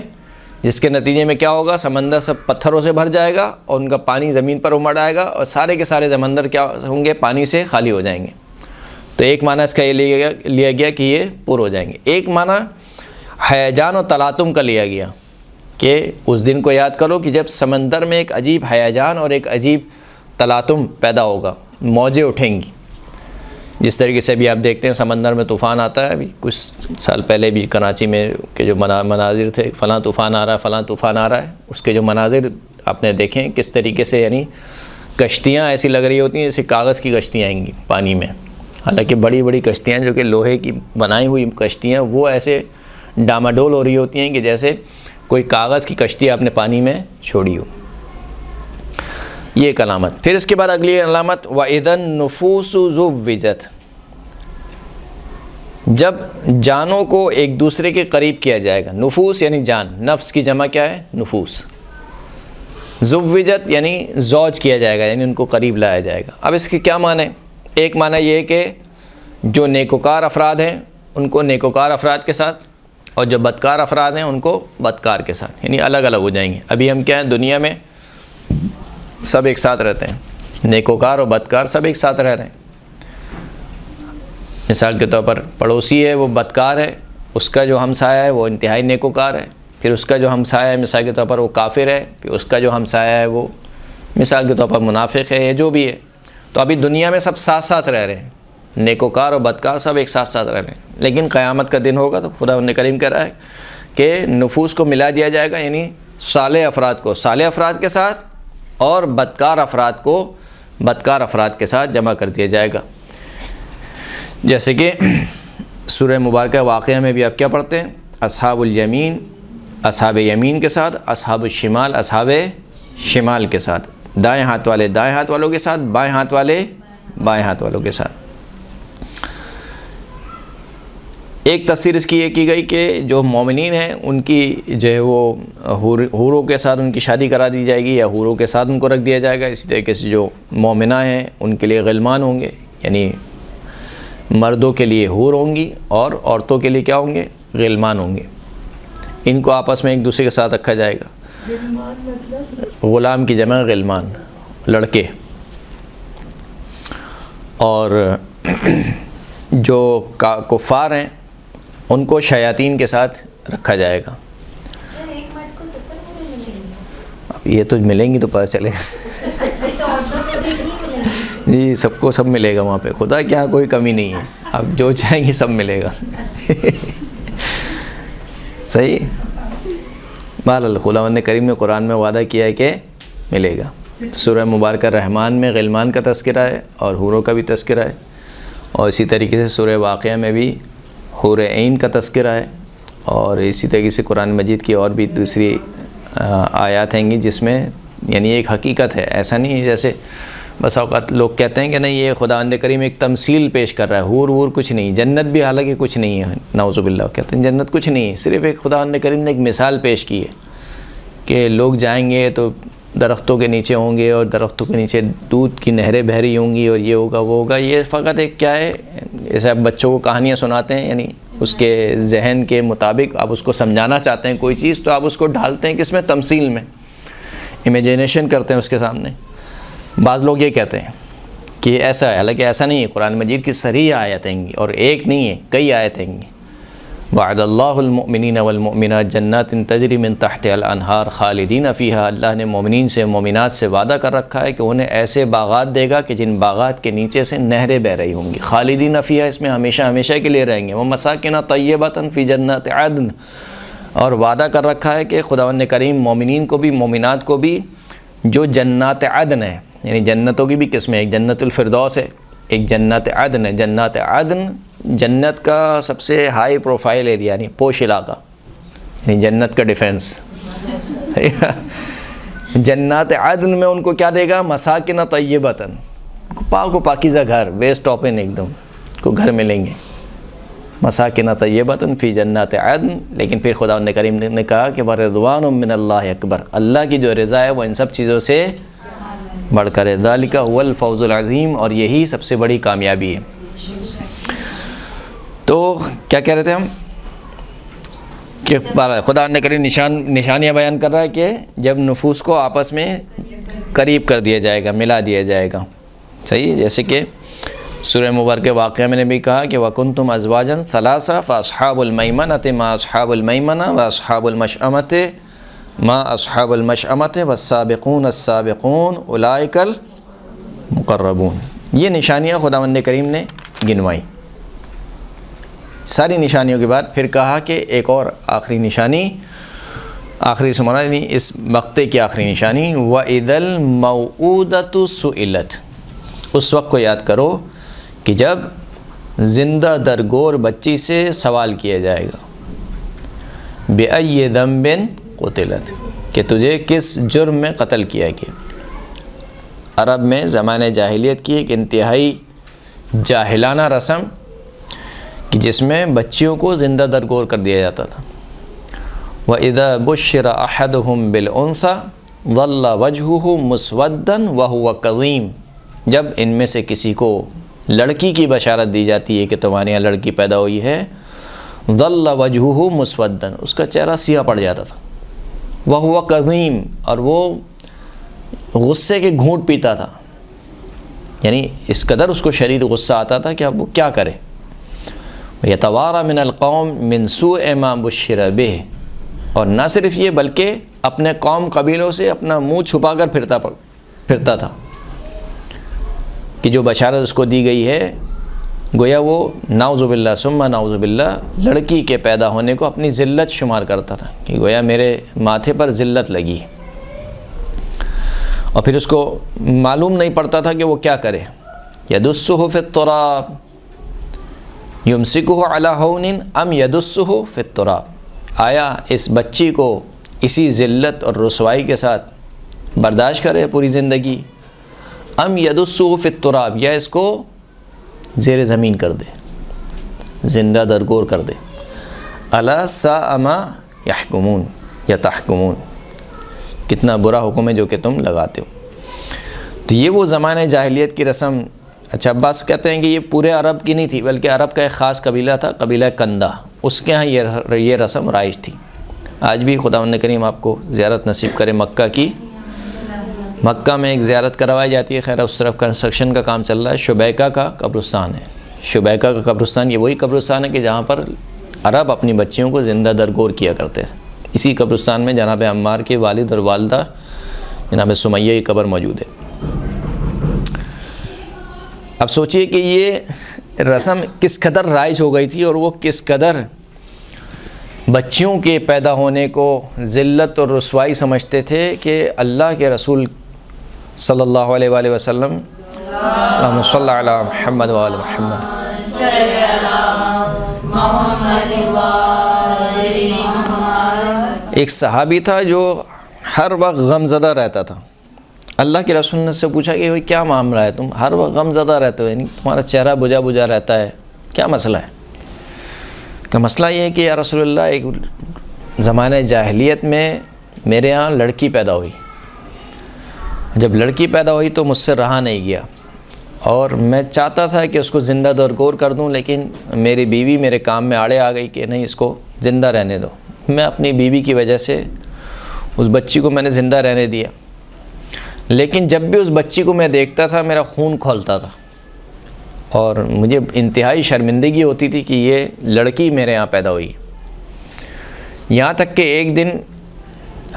جس کے نتیجے میں کیا ہوگا؟ سمندر سب پتھروں سے بھر جائے گا اور ان کا پانی زمین پر امڑ آئے گا اور سارے کے سارے سمندر کیا ہوں گے؟ پانی سے خالی ہو جائیں گے. تو ایک معنی اس کا یہ لیا گیا کہ یہ پر ہو جائیں گے. ایک معنی ہیجان و تلاطم کا لیا گیا کہ اس دن کو یاد کرو کہ جب سمندر میں ایک عجیب ہیجان اور ایک عجیب تلاطم پیدا ہوگا، موجیں اٹھیں گی. جس طریقے سے بھی آپ دیکھتے ہیں سمندر میں طوفان آتا ہے. ابھی کچھ سال پہلے بھی کراچی میں کے جو مناظر تھے، فلاں طوفان آ رہا ہے، فلاں طوفان آ رہا ہے، اس کے جو مناظر آپ نے دیکھیں کس طریقے سے، یعنی کشتیاں ایسی لگ رہی ہوتی ہیں جیسے کاغذ کی کشتیاں آئیں گی پانی میں. حالانکہ بڑی بڑی کشتیاں جو کہ لوہے کی بنائی ہوئی کشتیاں، وہ ایسے ڈاماڈول ہو رہی ہوتی ہیں کہ جیسے کوئی کاغذ کی کشتی آپ نے پانی میں چھوڑی ہو. یہ ایک علامت. پھر اس کے بعد اگلی علامت وَإِذَا النُّفُوسُ زُوِّجَتْ، جب جانوں کو ایک دوسرے کے قریب کیا جائے گا. نفوس یعنی جان، نفس کی جمع کیا ہے؟ نفوس. زُوِّجَتْ یعنی زوج کیا جائے گا، یعنی ان کو قریب لایا جائے گا. اب اس کے کیا معنی؟ ایک معنی یہ ہے کہ جو نیکوکار افراد ہیں ان کو نیکوکار افراد کے ساتھ، اور جو بدکار افراد ہیں ان کو بدکار کے ساتھ، یعنی الگ الگ ہو جائیں گے. ابھی ہم کیا ہیں، دنیا میں سب ایک ساتھ رہتے ہیں، نیکوکار اور بدکار سب ایک ساتھ رہ رہے ہیں. مثال کے طور پر پڑوسی ہے وہ بدکار ہے، اس کا جو ہمسایہ ہے وہ انتہائی نیکوکار ہے. پھر اس کا جو ہمسایہ ہے مثال کے طور پر وہ کافر ہے، پھر اس کا جو ہمسایہ ہے وہ مثال کے طور پر منافق ہے، یا جو بھی ہے. تو ابھی دنیا میں سب ساتھ ساتھ رہ رہے ہیں، نیکوکار اور بدکار سب ایک ساتھ ساتھ رہ رہے ہیں. لیکن قیامت کا دن ہوگا تو خداوند کریم کہہ رہا ہے کہ نفوس کو ملا دیا جائے گا، یعنی صالح افراد کو صالح افراد کے ساتھ اور بدکار افراد کو بدکار افراد کے ساتھ جمع کر دیا جائے گا. جیسے کہ سورہ مبارکہ واقعہ میں بھی آپ کیا پڑھتے ہیں؟ اصحاب الیمین اصحاب یمین کے ساتھ، اصحاب الشمال اصحاب شمال کے ساتھ، دائیں ہاتھ والے دائیں ہاتھ والوں کے ساتھ، بائیں ہاتھ والے بائیں ہاتھ والوں کے ساتھ. ایک تفسیر اس کی یہ کی گئی کہ جو مومنین ہیں ان کی جو ہے وہ حوروں کے ساتھ ان کی شادی کرا دی جائے گی، یا حوروں کے ساتھ ان کو رکھ دیا جائے گا. اسی طریقے سے جو مومنہ ہیں ان کے لیے غلمان ہوں گے، یعنی مردوں کے لیے حور ہوں گی اور عورتوں کے لیے کیا ہوں گے؟ غلمان ہوں گے. ان کو آپس میں ایک دوسرے کے ساتھ رکھا جائے گا. غلام کی جمع غلمان، لڑکے. اور جو کفار ہیں ان کو شیاطین کے ساتھ رکھا جائے گا. سر ایک مرد کو 70 پورے ملیں گے؟ اب یہ تو ملیں گی تو پتہ چلے گا. تو عورتوں کو بھی نہیں ملیں گے؟ جی سب کو سب ملے گا وہاں پہ، خدا کے یہاں کوئی کمی نہیں ہے. اب جو چاہیں گے سب ملے گا. صحیح. بہرحال خداوند کریم نے قرآن میں وعدہ کیا ہے کہ ملے گا. سورہ مبارکہ رحمان میں غلمان کا تذکرہ ہے اور حوروں کا بھی تذکرہ ہے، اور اسی طریقے سے سورہ واقعہ میں بھی حور عین کا تذکرہ ہے. اور اسی طریقے سے قرآن مجید کی اور بھی دوسری آیات ہیں گی جس میں یعنی ایک حقیقت ہے. ایسا نہیں ہے جیسے بس اوقات لوگ کہتے ہیں کہ نہیں یہ خداوند کریم ایک تمثیل پیش کر رہا ہے، حور وور کچھ نہیں، جنت بھی حالانکہ کچھ نہیں ہے. نعوذ باللہ کہتے ہیں جنت کچھ نہیں ہے، صرف ایک خداوند کریم نے ایک مثال پیش کی ہے کہ لوگ جائیں گے تو درختوں کے نیچے ہوں گے اور درختوں کے نیچے دودھ کی نہریں بہہ رہی ہوں گی اور یہ ہوگا وہ ہوگا. یہ فقط ایک کیا ہے، جیسے آپ بچوں کو کہانیاں سناتے ہیں، یعنی اس کے ذہن کے مطابق آپ اس کو سمجھانا چاہتے ہیں کوئی چیز تو آپ اس کو ڈالتے ہیں کس میں؟ تمثیل میں، امیجینیشن کرتے ہیں اس کے سامنے. بعض لوگ یہ کہتے ہیں کہ ایسا ہے، حالانکہ ایسا نہیں ہے. قرآن مجید کی صریح آیتیں گی، اور ایک نہیں ہے کئی آیتیں گی. وعد اللہ المؤمنین والمؤمنات جنات تجری من تحتها الانہار خالدین فیہا، اللہ نے مومنین سے مومنات سے وعدہ کر رکھا ہے کہ انہیں ایسے باغات دے گا کہ جن باغات کے نیچے سے نہریں بہہ رہی ہوں گی، خالدین فیہا اس میں ہمیشہ ہمیشہ کے لیے رہیں گے، ومساکن طیبۃ فی جنات عدن، اور وعدہ کر رکھا ہے کہ خداوند کریم مومنین کو بھی مومنات کو بھی جو جنات عدن ہے، یعنی جنتوں کی بھی قسمیں، ایک جنت الفردوس ہے، ایک جنت عدن ہے۔ جنت عدن جنت کا سب سے ہائی پروفائل ایریا، یعنی پوش علاقہ، یعنی جنت کا ڈیفینس۔ جنات عدن میں ان کو کیا دے گا؟ مساکن طیبۃ، پاک و پاکیزہ گھر، ویسٹ اوپن ایک دم کو گھر ملیں گے، مساکن طیبۃ فی جنات عدن۔ لیکن پھر خدا کریم نے کہا کہ ورضوان من اللہ اکبر، اللہ کی جو رضا ہے وہ ان سب چیزوں سے بڑھ کر ہے، ذالک هو الفوز العظیم، اور یہی سب سے بڑی کامیابی ہے۔ تو کیا کہہ رہے تھے ہم کہ خدا نے کریم نشانیاں بیان کر رہا ہے کہ جب نفوس کو آپس میں قریب کر دیا جائے گا، ملا دیا جائے گا، صحیح، جیسے کہ سورہ مبارکہ واقعہ میں نے بھی کہا کہ وَكُنْتُمْ أَزْوَاجًا ثَلَاثَةً فَأَصْحَابُ الْمَيْمَنَةِ مَا أَصْحَابُ الْمَيْمَنَةِ وَأَصْحَابُ الْمَشْأَمَةِ مَا أَصْحَابُ الْمَشْأَمَةِ وَالسَّابِقُونَ السَّابِقُونَ أُولَٰئِكَ الْمُقَرَّبُونَ۔ یہ نشانیاں خداوند کریم نے گنوائی۔ ساری نشانیوں کے بعد پھر کہا کہ ایک اور آخری نشانی، آخری سمرہ یعنی اس مقطع کی آخری نشانی، وَإِذَا الْمَوْعُودَةُ سُئِلَتْ، اس وقت کو یاد کرو کہ جب زندہ درگور بچی سے سوال کیا جائے گا، بِأَيِّ ذَنبٍ قُتِلَتْ، کہ تجھے کس جرم میں قتل کیا گیا۔ عرب میں زمانہ جاہلیت کی ایک انتہائی جاہلانہ رسم کہ جس میں بچیوں کو زندہ درگور کر دیا جاتا تھا۔ وَإِذَا بُشِّرَ أَحَدُهُمْ بِالْأُنثَىٰ ظَلَّ وَجْهُهُ مُسْوَدًّا وَهُوَ كَظِيمٌ، جب ان میں سے کسی کو لڑکی کی بشارت دی جاتی ہے کہ تمہارے یہاں لڑکی پیدا ہوئی ہے، ظَلَّ وَجْهُهُ مُسْوَدًّا، اس کا چہرہ سیاہ پڑ جاتا تھا، وَهُوَ كَظِيمٌ، اور وہ غصے کے گھونٹ پیتا تھا، یعنی اس قدر اس کو شدید غصہ آتا تھا کہ اب وہ کیا کرے۔ یتوارا من القوم من سوء ما بشر بہ، اور نہ صرف یہ بلکہ اپنے قوم قبیلوں سے اپنا منہ چھپا کر پھرتا تھا کہ جو بشارت اس کو دی گئی ہے، گویا وہ نعوذ باللہ ثم نعوذ باللہ لڑکی کے پیدا ہونے کو اپنی ذلت شمار کرتا تھا کہ گویا میرے ماتھے پر ذلت لگی، اور پھر اس کو معلوم نہیں پڑتا تھا کہ وہ کیا کرے۔ یدسہ فی التراب یمسکہ علی ہون ام یدسہ فی التراب، آیا اس بچی کو اسی ذلت اور رسوائی کے ساتھ برداشت کرے پوری زندگی، ام یدسہ فی التراب، یا اس کو زیر زمین کر دے، زندہ درگور کر دے۔ الا ساء ما یحکمون یا تحکمون، کتنا برا حکم ہے جو کہ تم لگاتے ہو۔ تو یہ وہ زمانہ جاہلیت کی رسم۔ اچھا، عباس کہتے ہیں کہ یہ پورے عرب کی نہیں تھی، بلکہ عرب کا ایک خاص قبیلہ تھا، قبیلہ کندہ، اس کے ہاں یہ رسم رائج تھی۔ آج بھی خداوند کریم آپ کو زیارت نصیب کرے مکہ کی۔ مکہ میں ایک زیارت کروائی جاتی ہے، خیر اس طرف کنسٹرکشن کا کام چل رہا ہے، شبیکہ کا قبرستان ہے۔ شبیکہ کا قبرستان یہ وہی قبرستان ہے کہ جہاں پر عرب اپنی بچیوں کو زندہ درگور کیا کرتے تھے۔ اسی قبرستان میں جناب عمار کے والد اور والدہ جناب سمیہ کی قبر موجود ہے۔ اب سوچئے کہ یہ رسم کس قدر رائج ہو گئی تھی، اور وہ کس قدر بچیوں کے پیدا ہونے کو ذلت اور رسوائی سمجھتے تھے کہ اللہ کے رسول صلی اللہ علیہ وآلہ وسلم، اللہم صلی علی محمد وآل محمد، ایک صحابی تھا جو ہر وقت غم زدہ رہتا تھا۔ اللہ کے رسول نے سے پوچھا کہ کیا معاملہ ہے، تم ہر وقت غم زدہ رہتے ہو، یعنی تمہارا چہرہ بجھا بجھا رہتا ہے، کیا مسئلہ ہے؟ کہ مسئلہ یہ ہے کہ یا رسول اللہ، ایک زمانہ جاہلیت میں میرے ہاں لڑکی پیدا ہوئی، جب لڑکی پیدا ہوئی تو مجھ سے رہا نہیں گیا، اور میں چاہتا تھا کہ اس کو زندہ درگور کر دوں، لیکن میری بیوی میرے کام میں آڑے آ گئی کہ نہیں، اس کو زندہ رہنے دو۔ میں اپنی بیوی کی وجہ سے اس بچی کو میں نے زندہ رہنے دیا، لیکن جب بھی اس بچی کو میں دیکھتا تھا میرا خون کھولتا تھا، اور مجھے انتہائی شرمندگی ہوتی تھی کہ یہ لڑکی میرے یہاں پیدا ہوئی۔ یہاں تک کہ ایک دن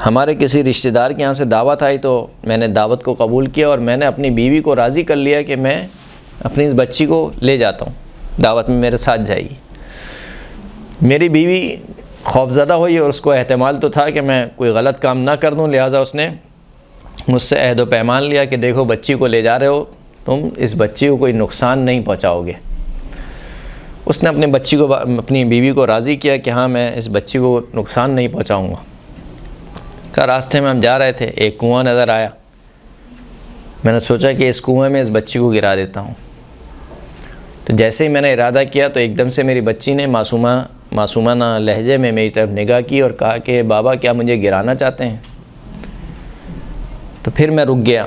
ہمارے کسی رشتہ دار کے یہاں سے دعوت آئی تو میں نے دعوت کو قبول کیا اور میں نے اپنی بیوی کو راضی کر لیا کہ میں اپنی اس بچی کو لے جاتا ہوں، دعوت میں میرے ساتھ جائے گی۔ میری بیوی خوفزدہ ہوئی اور اس کو احتمال تو تھا کہ میں کوئی غلط کام نہ کر دوں، لہٰذا اس نے مجھ سے عہد و پیمان لیا کہ دیکھو بچی کو لے جا رہے ہو، تم اس بچی کو کوئی نقصان نہیں پہنچاؤ گے۔ اس نے اپنی بیوی کو راضی کیا کہ ہاں میں اس بچی کو نقصان نہیں پہنچاؤں گا۔ کہ راستے میں ہم جا رہے تھے، ایک کنواں نظر آیا، میں نے سوچا کہ اس کنویں میں اس بچی کو گرا دیتا ہوں۔ تو جیسے ہی میں نے ارادہ کیا تو ایک دم سے میری بچی نے معصومانہ لہجے میں میری طرف نگاہ کی اور کہا کہ بابا کیا مجھے گرانا چاہتے ہیں؟ تو پھر میں رک گیا،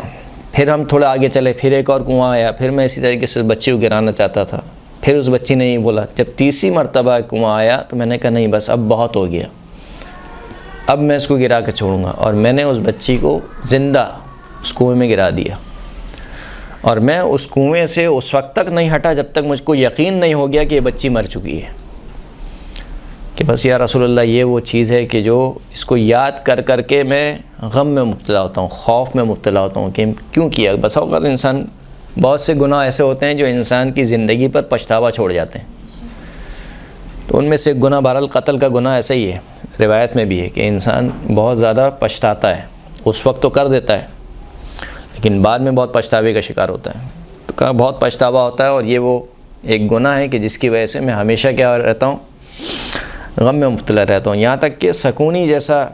پھر ہم تھوڑا آگے چلے، پھر ایک اور کنواں آیا، پھر میں اسی طریقے سے اس بچی کو گرانا چاہتا تھا، پھر اس بچی نے یہ بولا۔ جب تیسری مرتبہ کنواں آیا تو میں نے کہا نہیں بس اب بہت ہو گیا، اب میں اس کو گرا کے چھوڑوں گا، اور میں نے اس بچی کو زندہ اس کنویں میں گرا دیا۔ اور میں اس کنویں سے اس وقت تک نہیں ہٹا جب تک مجھ کو یقین نہیں ہو گیا کہ یہ بچی مر چکی ہے، کہ بس یا رسول اللہ یہ وہ چیز ہے کہ جو اس کو یاد کر کر کے میں غم میں مبتلا ہوتا ہوں، خوف میں مبتلا ہوتا ہوں کہ کیوں کیا۔ بس اوقات انسان بہت سے گناہ ایسے ہوتے ہیں جو انسان کی زندگی پر پچھتاوا چھوڑ جاتے ہیں، تو ان میں سے گناہ بہرحال قتل کا گناہ ایسا ہی ہے، روایت میں بھی ہے کہ انسان بہت زیادہ پچھتاتا ہے، اس وقت تو کر دیتا ہے لیکن بعد میں بہت پچھتاوے کا شکار ہوتا ہے۔ تو کہا بہت پچھتاوا ہوتا ہے اور یہ وہ ایک گناہ ہے کہ جس کی وجہ سے میں ہمیشہ کیا رہتا ہوں، غم میں مبتلا رہتا ہوں۔ یہاں تک کہ سکونی جیسا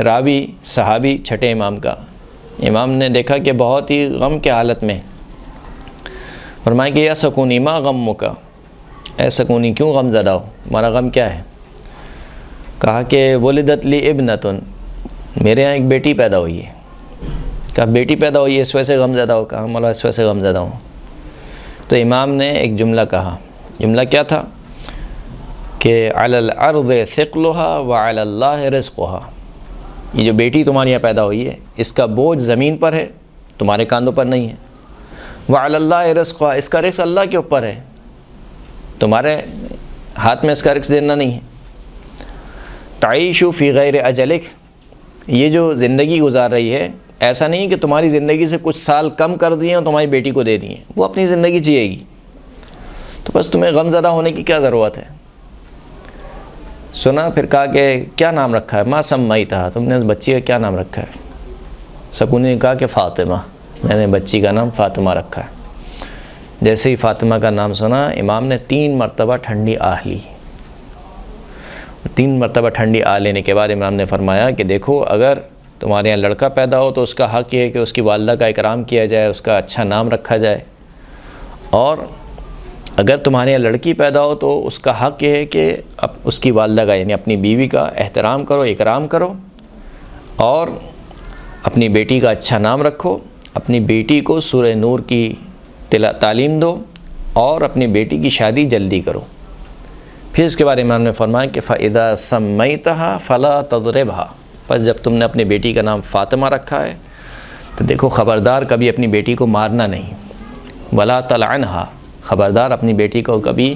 راوی صحابی چھٹے امام کا، امام نے دیکھا کہ بہت ہی غم کے حالت میں، فرمایا کہ یا سکونی ما غمک، اے سکونی کیوں غم زدہ ہو، ہمارا غم کیا ہے؟ کہا کہ ولدت لی ابنتن، میرے یہاں ایک بیٹی پیدا ہوئی ہے۔ کہا بیٹی پیدا ہوئی ہے اس وجہ سے غم زدہ ہو؟ کہا مولا اس وجہ سے غم زدہ ہوں۔ تو امام نے ایک جملہ کہا، جملہ کیا تھا کہ علی الارض ثقلها وعلی اللہ رزقها، یہ جو بیٹی تمہارے یہاں پیدا ہوئی ہے اس کا بوجھ زمین پر ہے، تمہارے کاندھوں پر نہیں ہے، وعلی اللہ رزقها، اس کا رزق اللہ کے اوپر ہے، تمہارے ہاتھ میں اس کا رزق دینا نہیں ہے۔ تعیش فی غیر اجلک، یہ جو زندگی گزار رہی ہے ایسا نہیں کہ تمہاری زندگی سے کچھ سال کم کر دیے اور تمہاری بیٹی کو دے دیے، وہ اپنی زندگی جیے گی، تو بس تمہیں غم زدہ ہونے کی کیا ضرورت ہے۔ سنا پھر کہا کہ کیا نام رکھا ہے؟ ما سمیتہا، تم نے اس بچی کا کیا نام رکھا ہے؟ سکونی نے کہا کہ فاطمہ، میں نے بچی کا نام فاطمہ رکھا ہے۔ جیسے ہی فاطمہ کا نام سنا امام نے 3 مرتبہ ٹھنڈی آہ لی۔ 3 مرتبہ ٹھنڈی آہ لینے کے بعد امام نے فرمایا کہ دیکھو اگر تمہارے یہاں لڑکا پیدا ہو تو اس کا حق یہ ہے کہ اس کی والدہ کا اکرام کیا جائے، اس کا اچھا نام رکھا جائے، اور اگر تمہارے یہاں لڑکی پیدا ہو تو اس کا حق یہ ہے کہ اس کی والدہ کا یعنی اپنی بیوی کا احترام کرو، اکرام کرو، اور اپنی بیٹی کا اچھا نام رکھو، اپنی بیٹی کو سورہ نور کی تعلیم دو، اور اپنی بیٹی کی شادی جلدی کرو۔ پھر اس کے بعد امام نے فرمایا کہ فَإِذَا سَمَّيْتَهَا فَلَا تَضْرِبْهَا، پس جب تم نے اپنی بیٹی کا نام فاطمہ رکھا ہے تو دیکھو خبردار کبھی اپنی بیٹی کو مارنا نہیں، وَلَا تَلْعَنْهَا، خبردار اپنی بیٹی کو کبھی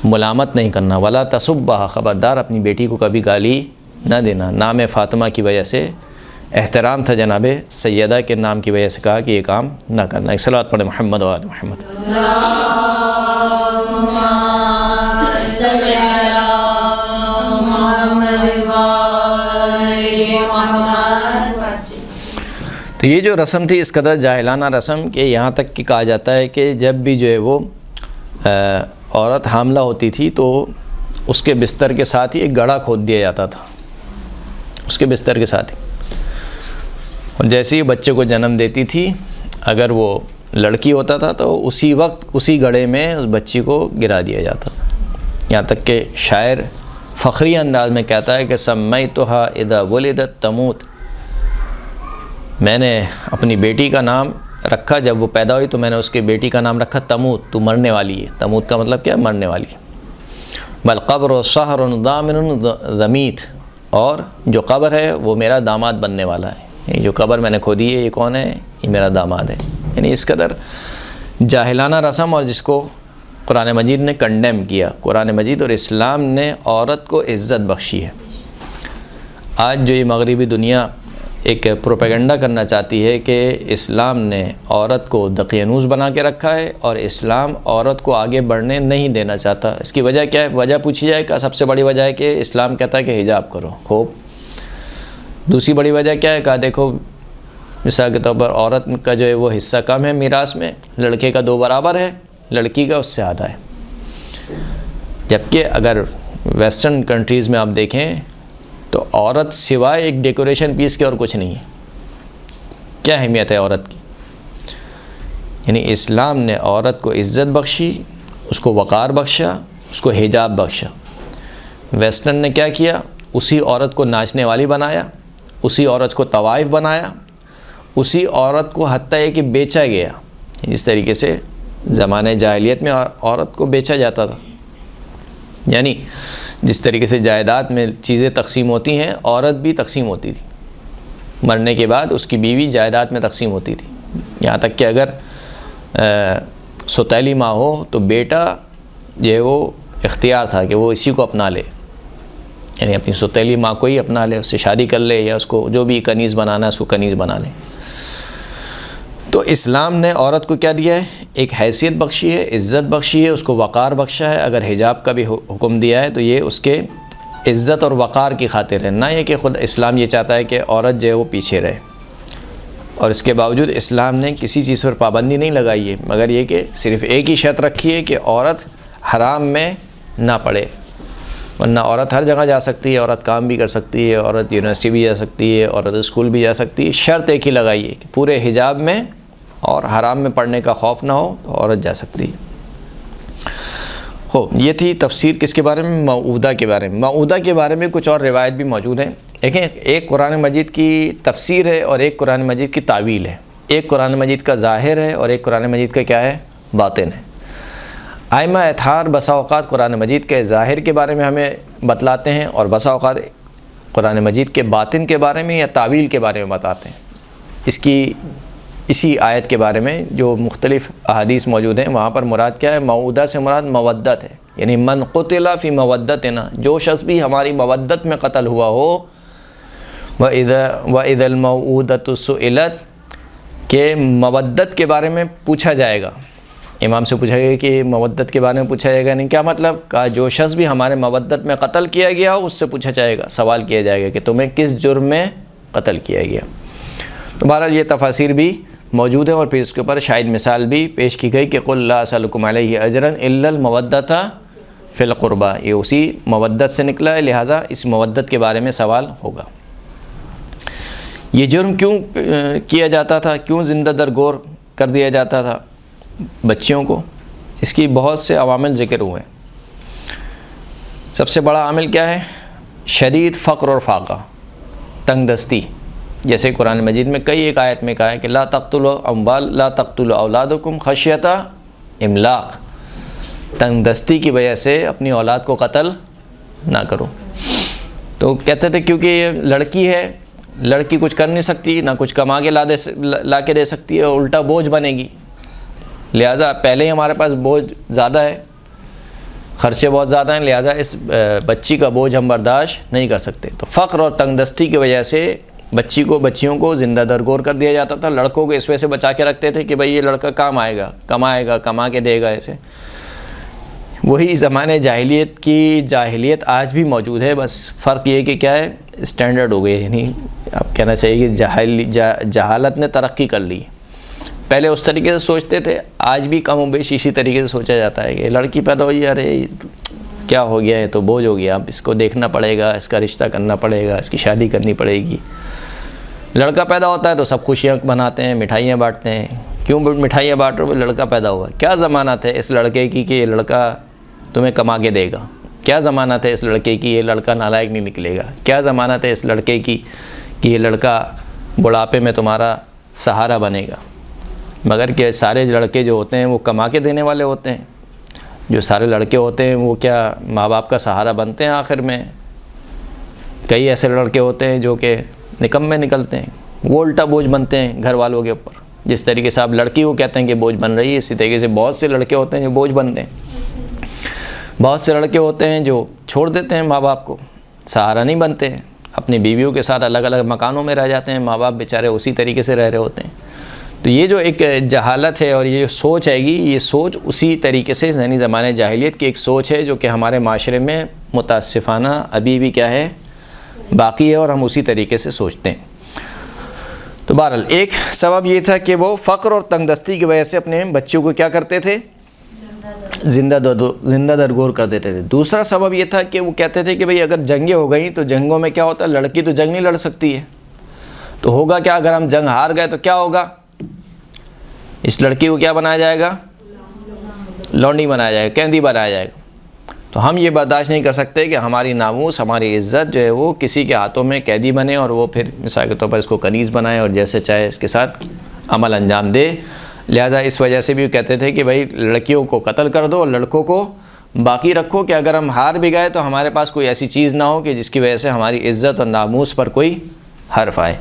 ملامت نہیں کرنا، وَلَا تَسُبَّهَا، خبردار اپنی بیٹی کو کبھی گالی نہ دینا۔ نام فاطمہ کی وجہ سے احترام تھا جناب سیدہ کے نام کی وجہ سے کہا کہ یہ کام نہ کرنا۔ ایک صلوات پڑھیں محمد و آل محمد۔ تو یہ جو رسم تھی اس قدر جاہلانہ رسم کہ یہاں تک کہ کہا جاتا ہے کہ جب بھی جو ہے وہ عورت حاملہ ہوتی تھی تو اس کے بستر کے ساتھ ہی ایک گڑھا کھود دیا جاتا تھا، اس کے بستر کے ساتھ ہی، اور جیسے ہی بچے کو جنم دیتی تھی اگر وہ لڑکی ہوتا تھا تو اسی وقت اسی گڑھے میں اس بچی کو گرا دیا جاتا تھا۔ یہاں تک کہ شاعر فخری انداز میں کہتا ہے کہ سمیتھا اذا ولدت تموت، میں نے اپنی بیٹی کا نام رکھا جب وہ پیدا ہوئی تو میں نے اس کے بیٹی کا نام رکھا تموت، تو مرنے والی ہے۔ تموت کا مطلب کیا؟ مرنے والی ہے۔ بالقبر سحر ضامن ضمیت، اور جو قبر ہے وہ میرا داماد بننے والا ہے، یہ جو قبر میں نے کھودی ہے یہ کون ہے؟ یہ میرا داماد ہے۔ یعنی اس قدر جاہلانہ رسم، اور جس کو قرآن مجید نے کنڈیم کیا۔ قرآن مجید اور اسلام نے عورت کو عزت بخشی ہے، آج جو یہ مغربی دنیا ایک پروپیگنڈا کرنا چاہتی ہے کہ اسلام نے عورت کو دقیانوس بنا کے رکھا ہے اور اسلام عورت کو آگے بڑھنے نہیں دینا چاہتا. اس کی وجہ کیا ہے؟ وجہ پوچھی جائے کہ سب سے بڑی وجہ ہے کہ اسلام کہتا ہے کہ حجاب کرو. خوب. دوسری بڑی وجہ کیا ہے؟ کہا دیکھو مثال کے طور پر عورت کا جو ہے وہ حصہ کم ہے میراث میں، لڑکے کا 2 برابر ہے، لڑکی کا اس سے آدھا ہے. جبکہ اگر ویسٹرن کنٹریز میں آپ دیکھیں تو عورت سوائے ایک ڈیکوریشن پیس کے اور کچھ نہیں ہے. کیا اہمیت ہے عورت کی؟ یعنی اسلام نے عورت کو عزت بخشی، اس کو وقار بخشا، اس کو حجاب بخشا. ویسٹرن نے کیا کیا؟ اسی عورت کو ناچنے والی بنایا، اسی عورت کو طوائف بنایا، اسی عورت کو حتیٰ کہ بیچا گیا. اس طریقے سے زمانہ جاہلیت میں عورت کو بیچا جاتا تھا. یعنی جس طریقے سے جائیداد میں چیزیں تقسیم ہوتی ہیں، عورت بھی تقسیم ہوتی تھی. مرنے کے بعد اس کی بیوی جائیداد میں تقسیم ہوتی تھی. یہاں تک کہ اگر سوتیلی ماں ہو تو بیٹا جو ہے وہ اختیار تھا کہ وہ اسی کو اپنا لے، یعنی اپنی سوتیلی ماں کو ہی اپنا لے، اس سے شادی کر لے یا اس کو جو بھی کنیز بنانا ہے اس کو کنیز بنا لے. تو اسلام نے عورت کو کیا دیا ہے؟ ایک حیثیت بخشی ہے، عزت بخشی ہے، اس کو وقار بخشا ہے. اگر حجاب کا بھی حکم دیا ہے تو یہ اس کے عزت اور وقار کی خاطر ہے، نہ یہ کہ خود اسلام یہ چاہتا ہے کہ عورت جو ہے وہ پیچھے رہے. اور اس کے باوجود اسلام نے کسی چیز پر پابندی نہیں لگائی ہے، مگر یہ کہ صرف ایک ہی شرط رکھی ہے کہ عورت حرام میں نہ پڑے. ورنہ عورت ہر جگہ جا سکتی ہے، عورت کام بھی کر سکتی ہے، عورت یونیورسٹی بھی جا سکتی ہے، عورت اسکول بھی جا سکتی ہے. شرط ایک ہی لگائی ہے کہ پورے حجاب میں اور حرام میں پڑھنے کا خوف نہ ہو تو عورت جا سکتی ہے. یہ تھی تفسیر کس کے بارے میں؟ موعودہ کے بارے میں. موعودہ کے بارے میں کچھ اور روایت بھی موجود ہیں. دیکھیں، ایک قرآن مجید کی تفسیر ہے اور ایک قرآن مجید کی تعویل ہے. ایک قرآن مجید کا ظاہر ہے اور ایک قرآن مجید کا کیا ہے؟ باطن ہے. ائمہ اطہار بسا اوقات قرآن مجید کے ظاہر کے بارے میں ہمیں بتلاتے ہیں اور بسا اوقات قرآن مجید کے باطن کے بارے میں یا تعویل کے بارے میں بتاتے ہیں. اسی آیت کے بارے میں جو مختلف احادیث موجود ہیں وہاں پر مراد کیا ہے؟ موعودہ سے مراد مودت ہے. یعنی من قتل فی مودتنا، جو شخص بھی ہماری مودت میں قتل ہوا ہو. وَإِذَا الْمَوْعُودَةُ سُئِلَتْ، کہ مودت کے بارے میں پوچھا جائے گا. امام سے پوچھا گیا کہ مودت کے بارے میں پوچھا جائے گا، نہیں کیا مطلب؟ کہا جو شخص بھی ہمارے مودت میں قتل کیا گیا ہو اس سے پوچھا جائے گا، سوال کیا جائے گا کہ تمہیں کس جرم میں قتل کیا گیا. تو بہرحال یہ تفاسیر بھی موجود ہیں اور پھر اس کے اوپر شاید مثال بھی پیش کی گئی کہ قُلْ لَا أَسْأَلُكُمْ عَلَيْهِ أَجْرًا إِلَّا الْمَوَدَّةَ فِي الْقُرْبَى. یہ اسی مودت سے نکلا ہے، لہٰذا اس مودت کے بارے میں سوال ہوگا. یہ جرم کیوں کیا جاتا تھا؟ کیوں زندہ درگور کر دیا جاتا تھا بچیوں کو؟ اس کی بہت سے عوامل ذکر ہوئے ہیں. سب سے بڑا عامل کیا ہے؟ شدید فقر اور فاقہ، تنگ دستی. جیسے قرآن مجید میں کئی ایک آیت میں کہا ہے کہ لا تقتلوا اولادکم خشیۃ املاق، تنگ دستی کی وجہ سے اپنی اولاد کو قتل نہ کرو. تو کہتے تھے کیونکہ یہ لڑکی ہے، لڑکی کچھ کر نہیں سکتی، نہ کچھ کما کے لا کے دے سکتی ہے، اور الٹا بوجھ بنے گی. لہٰذا پہلے ہی ہمارے پاس بوجھ زیادہ ہے، خرچے بہت زیادہ ہیں، لہٰذا اس بچی کا بوجھ ہم برداشت نہیں کر سکتے. تو فقر اور تنگ دستی کی وجہ سے بچیوں کو زندہ درگور کر دیا جاتا تھا. لڑکوں کو اس وجہ سے بچا کے رکھتے تھے کہ بھئی یہ لڑکا کام آئے گا، کمائے گا، کما کے دے گا. ایسے وہی زمانے جاہلیت کی جاہلیت آج بھی موجود ہے، بس فرق یہ کہ کیا ہے؟ اسٹینڈرڈ ہو گئے. یعنی اب کہنا چاہیے کہ جہالت نے ترقی کر لی. پہلے اس طریقے سے سوچتے تھے، آج بھی کم و بیش اسی طریقے سے سوچا جاتا ہے کہ لڑکی پیدا ہوئی، ارے کیا ہو گیا ہے، تو بوجھ ہو گیا، اب اس کو دیکھنا پڑے گا، اس کا رشتہ کرنا پڑے گا، اس کی شادی کرنی پڑے گی. لڑکا پیدا ہوتا ہے تو سب خوشیاں مناتے ہیں، مٹھائیاں بانٹتے ہیں. کیوں مٹھائیاں بانٹ رہے ہو؟ لڑکا پیدا ہوا. کیا ضمانت ہے اس لڑکے کی کہ یہ لڑکا تمہیں کما کے دے گا؟ کیا ضمانت ہے اس لڑکے کی یہ لڑکا نالائق نہیں نکلے گا؟ کیا ضمانت ہے اس لڑکے کی کہ یہ لڑکا بڑھاپے میں تمہارا سہارا بنے گا؟ مگر کہ سارے لڑکے جو ہوتے ہیں وہ کما کے دینے والے ہوتے ہیں. جو سارے لڑکے ہوتے ہیں وہ کیا ماں باپ کا سہارا بنتے ہیں آخر میں؟ کئی ایسے لڑکے ہوتے ہیں جو کہ نکمے نکلتے ہیں، وہ الٹا بوجھ بنتے ہیں گھر والوں کے اوپر. جس طریقے سے آپ لڑکی کو کہتے ہیں کہ بوجھ بن رہی ہے، اسی طریقے سے بہت سے لڑکے ہوتے ہیں جو بوجھ بنتے ہیں. بہت سے لڑکے ہوتے ہیں جو چھوڑ دیتے ہیں ماں باپ کو، سہارا نہیں بنتے ہیں. اپنی بیویوں کے ساتھ الگ الگ مکانوں میں رہ جاتے ہیں، ماں باپ بیچارے اسی طریقے سے رہ رہے ہوتے ہیں۔ تو یہ جو ایک جہالت ہے اور یہ جو سوچ ہے گی، یہ سوچ اسی طریقے سے یعنی زمانے جاہلیت کی ایک سوچ ہے جو کہ ہمارے معاشرے میں متاسفانہ ابھی بھی کیا ہے، باقی ہے، اور ہم اسی طریقے سے سوچتے ہیں۔ تو بہرحال ایک سبب یہ تھا کہ وہ فقر اور تنگ دستی کی وجہ سے اپنے بچوں کو کیا کرتے تھے، زندہ درگور کر دیتے تھے۔ دوسرا سبب یہ تھا کہ وہ کہتے تھے کہ بھئی اگر جنگیں ہو گئیں تو جنگوں میں کیا ہوتا ہے، لڑکی تو جنگ نہیں لڑ سکتی ہے، تو ہوگا کیا، اگر ہم جنگ ہار گئے تو کیا ہوگا، اس لڑکی کو کیا بنایا جائے گا، لونڈی بنایا جائے گا، قیدی بنایا جائے گا۔ تو ہم یہ برداشت نہیں کر سکتے کہ ہماری ناموس، ہماری عزت جو ہے وہ کسی کے ہاتھوں میں قیدی بنے اور وہ پھر مثال کے طور پر اس کو کنیز بنائے اور جیسے چاہے اس کے ساتھ عمل انجام دے۔ لہذا اس وجہ سے بھی کہتے تھے کہ بھائی لڑکیوں کو قتل کر دو اور لڑکوں کو باقی رکھو کہ اگر ہم ہار بھی گئے تو ہمارے پاس کوئی ایسی چیز نہ ہو کہ جس کی وجہ سے ہماری عزت اور ناموس پر کوئی حرف آئے۔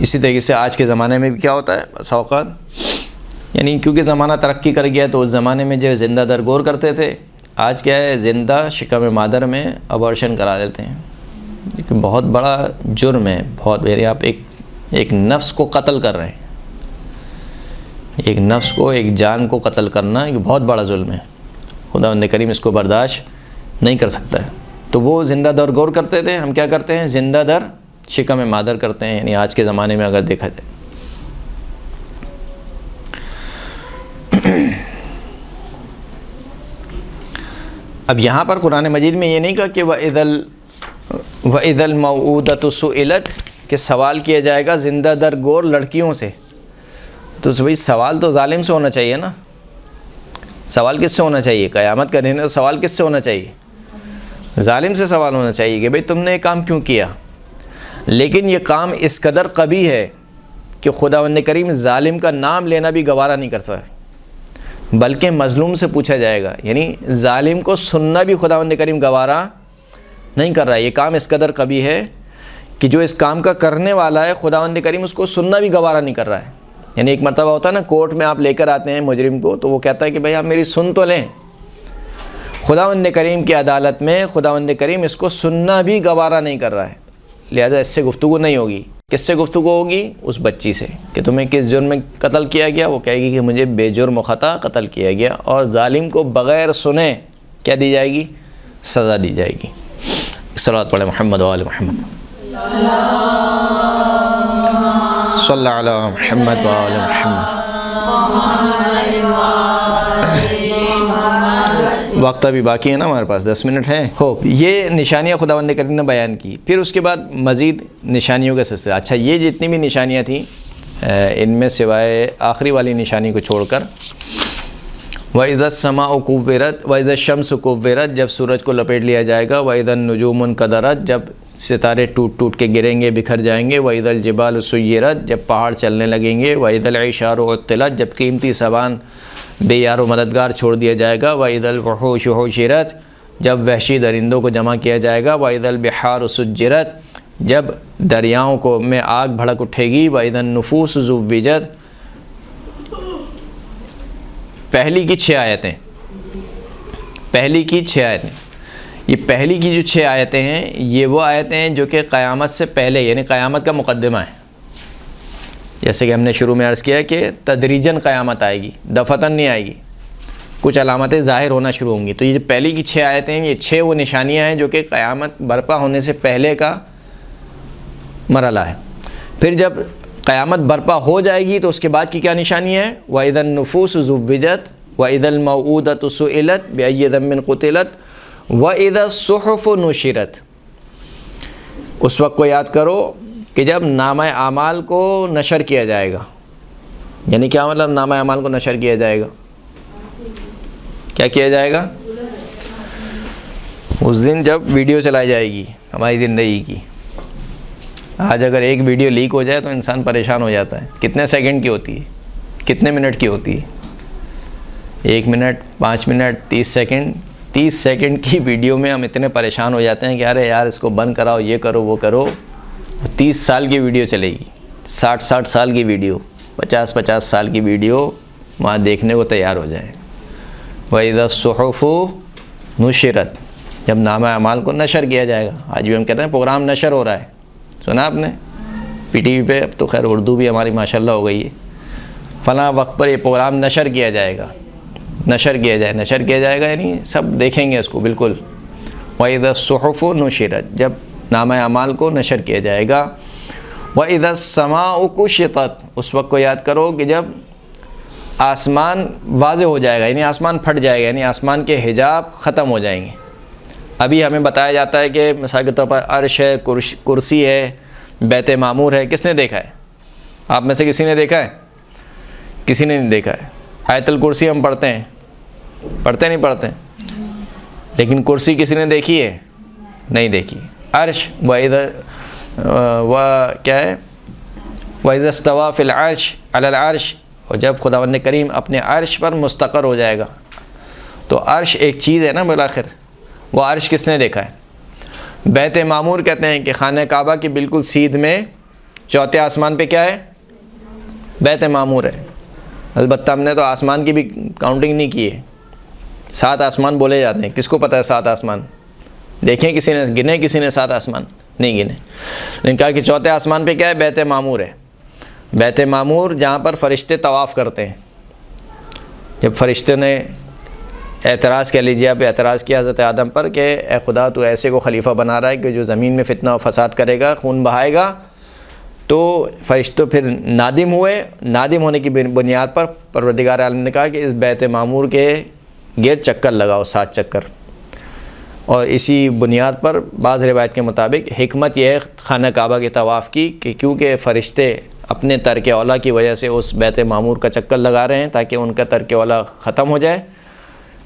اسی طریقے سے آج کے زمانے میں بھی کیا ہوتا ہے بس اوقات، یعنی کیونکہ زمانہ ترقی کر گیا تو اس زمانے میں جو زندہ درگور کرتے تھے، آج کیا ہے، زندہ شکم مادر میں ابارشن کرا دیتے ہیں۔ ایک بہت بڑا جرم ہے، بہت، یعنی آپ ایک نفس کو قتل کر رہے ہیں، ایک نفس کو، ایک جان کو قتل کرنا ایک بہت بڑا ظلم ہے، خداوند کریم اس کو برداشت نہیں کر سکتا ہے۔ تو وہ زندہ درگور کرتے تھے، ہم کیا کرتے ہیں، زندہ در شکم مادر کرتے ہیں، یعنی آج کے زمانے میں اگر دیکھا جائے۔ اب یہاں پر قرآن مجید میں یہ نہیں کہا کہ وَإِذَا الْمَوْءُودَةُ سُئِلَتْ کہ سوال کیا جائے گا زندہ درگور لڑکیوں سے، تو بھئی سوال تو ظالم سے ہونا چاہیے نا، سوال کس سے ہونا چاہیے، قیامت کا دن ہے تو سوال کس سے ہونا چاہیے، ظالم سے سوال ہونا چاہیے کہ بھئی تم نے یہ کام کیوں کیا۔ لیکن یہ کام اس قدر قبیح ہے کہ خداوند کریم ظالم کا نام لینا بھی گوارا نہیں کر سکتا، بلکہ مظلوم سے پوچھا جائے گا، یعنی ظالم کو سننا بھی خداوند کریم گوارا نہیں کر رہا ہے۔ یہ کام اس قدر قبیح ہے کہ جو اس کام کا کرنے والا ہے خداوند کریم اس کو سننا بھی گوارا نہیں کر رہا ہے۔ یعنی ایک مرتبہ ہوتا ہے نا، کورٹ میں آپ لے کر آتے ہیں مجرم کو تو وہ کہتا ہے کہ بھئی آپ میری سن تو لیں، خداوند کریم کی عدالت میں خداوند کریم اس کو سننا بھی گوارا نہیں کر رہا ہے، لہذا اس سے گفتگو نہیں ہوگی۔ کس سے گفتگو ہوگی؟ اس بچی سے، کہ تمہیں کس جرم میں قتل کیا گیا، وہ کہے گی کہ مجھے بے جرم و خطا قتل کیا گیا، اور ظالم کو بغیر سنے کیا دی جائے گی، سزا دی جائے گی۔ صلوات پڑھیں محمد و آل محمد، صلی اللہ علی محمد و آل محمد۔ وقت ابھی باقی ہے نا ہمارے پاس، 10 منٹ ہیں۔ خوب، یہ نشانیاں خداوند کریم نے بیان کی، پھر اس کے بعد مزید نشانیوں کا سلسلہ۔ اچھا، یہ جتنی بھی نشانیاں تھیں ان میں سوائے آخری والی نشانی کو چھوڑ کر، وَإِذَا السَّمَاءُ كُوِّرَتْ وَإِذَا الشَّمْسُ كُوِّرَتْ جب سورج کو لپیٹ لیا جائے گا، وَإِذَا النُّجُومُ انْكَدَرَتْ جب ستارے ٹوٹ ٹوٹ کے گریں گے، بکھر جائیں گے، وَإِذَا الْجِبَالُ سُيِّرَتْ جب پہاڑ چلنے لگیں گے، وَإِذَا الْعِشَارُ عُطِّلَتْ جب قیمتی سامان بے یار و مددگار چھوڑ دیا جائے گا، وَإِذَا الْوُحُوشُ حُشِرَتْ جب وحشی درندوں کو جمع کیا جائے گا، وَإِذَا الْبِحَارُ سُجِّرَتْ جب دریاؤں کو میں آگ بھڑک اٹھے گی، وَإِذَا النُّفُوسُ زُوِّجَتْ پہلی کی 6 آیتیں، پہلی کی 6 آیتیں، یہ پہلی کی جو 6 آیتیں ہیں یہ وہ آیتیں ہیں جو کہ قیامت سے پہلے، یعنی قیامت کا مقدمہ ہے۔ جیسے کہ ہم نے شروع میں عرض کیا کہ تدریجاً قیامت آئے گی، دفعتاً نہیں آئے گی، کچھ علامتیں ظاہر ہونا شروع ہوں گی۔ تو یہ جو پہلی کی 6 آیتیں ہیں، یہ 6 وہ نشانیاں ہیں جو کہ قیامت برپا ہونے سے پہلے کا مرحلہ ہے۔ پھر جب قیامت برپا ہو جائے گی تو اس کے بعد کی کیا نشانی ہے؟ وَإِذَا النُّفُوسُ زُوِّجَتْ وَإِذَا الْمَوْءُودَةُ سُئِلَتْ بِأَيِّ ذَنبٍ قُتِلَتْ وَإِذَا الصُّحُفُ نُشِرَتْ اس وقت کو یاد کرو کہ جب نامہ اعمال کو نشر کیا جائے گا۔ یعنی کیا مطلب نامہ اعمال کو نشر کیا جائے گا؟ کیا کیا جائے گا؟ اس دن جب ویڈیو چلائی جائے گی ہماری زندگی کی۔ آج اگر ایک ویڈیو لیک ہو جائے تو انسان پریشان ہو جاتا ہے۔ کتنے سیکنڈ کی ہوتی ہے، کتنے منٹ کی ہوتی ہے؟ 1 منٹ، 5 منٹ، 30 سیکنڈ۔ 30 سیکنڈ کی ویڈیو میں ہم اتنے پریشان ہو جاتے ہیں کہ ارے یار اس کو بند کراؤ، یہ کرو وہ کرو۔ 30 سال کی ویڈیو چلے گی، 60 سال کی ویڈیو، 50 سال کی ویڈیو وہاں دیکھنے کو تیار ہو جائیں. وَإِذَا الصُّحُفُ نُشِرَتْ جب نامہ اعمال کو نشر کیا جائے گا. آج بھی ہم کہتے ہیں پروگرام نشر ہو رہا ہے, سنا آپ نے پی ٹی وی پہ. اب تو خیر اردو بھی ہماری ماشاءاللہ ہو گئی ہے. فلاں وقت پر یہ پروگرام نشر کیا جائے گا, نشر کیا جائے گا یعنی سب دیکھیں گے اس کو بالکل. وَإِذَا الصُّحُفُ نُشِرَتْ جب نامہ اعمال کو نشر کیا جائے گا. وَإِذَا السَّمَاءُ كُشِطَتْ اس وقت کو یاد کرو کہ جب آسمان واضح ہو جائے گا, یعنی آسمان پھٹ جائے گا, یعنی آسمان کے حجاب ختم ہو جائیں گے. ابھی ہمیں بتایا جاتا ہے کہ مثال کے طور پر عرش ہے, کرسی ہے, بیت معمور ہے. کس نے دیکھا ہے؟ آپ میں سے کسی نے دیکھا ہے؟ کسی نے نہیں دیکھا ہے. آیت الکرسی ہم پڑھتے ہیں, نہیں پڑھتے, لیکن کرسی کسی نے دیکھی ہے؟ نہیں دیکھی. عرش کیا ہے؟ وَإِذَا اسْتَوَىٰ فِي الْعَرْشِ عَلَى الْعَرْشِ اور جب خداوند کریم اپنے عرش پر مستقر ہو جائے گا. تو عرش ایک چیز ہے نا بالآخر, وہ عرش کس نے دیکھا ہے؟ بیت معمور کہتے ہیں کہ خانہ کعبہ کی بالکل سیدھ میں چوتھے آسمان پہ کیا ہے؟ بیت معمور ہے. البتہ ہم نے تو آسمان کی بھی کاؤنٹنگ نہیں کی ہے. 7 آسمان بولے جاتے ہیں. کس کو پتہ ہے 7 آسمان؟ دیکھیں کسی نے گنے؟ کسی نے 7 آسمان نہیں گنے. لیکن کہا کہ چوتھے آسمان پہ کیا ہے؟ بیت معمور ہے. بیت معمور جہاں پر فرشتے طواف کرتے ہیں. جب فرشتے نے اعتراض کہہ لیجیے آپ, اعتراض کیا حضرت آدم پر کہ اے خدا تو ایسے کو خلیفہ بنا رہا ہے کہ جو زمین میں فتنہ و فساد کرے گا, خون بہائے گا, تو فرشتوں پھر نادم ہوئے. نادم ہونے کی بنیاد پر پروردگار عالم نے کہا کہ اس بیت معمور کے گرد چکر لگاؤ, 7 چکر. اور اسی بنیاد پر بعض روایت کے مطابق حکمت یہ ہے خانہ کعبہ کے طواف کی کہ کیونکہ فرشتے اپنے ترک اولا کی وجہ سے اس بیت معمور کا چکر لگا رہے ہیں تاکہ ان کا ترک اولا ختم ہو جائے.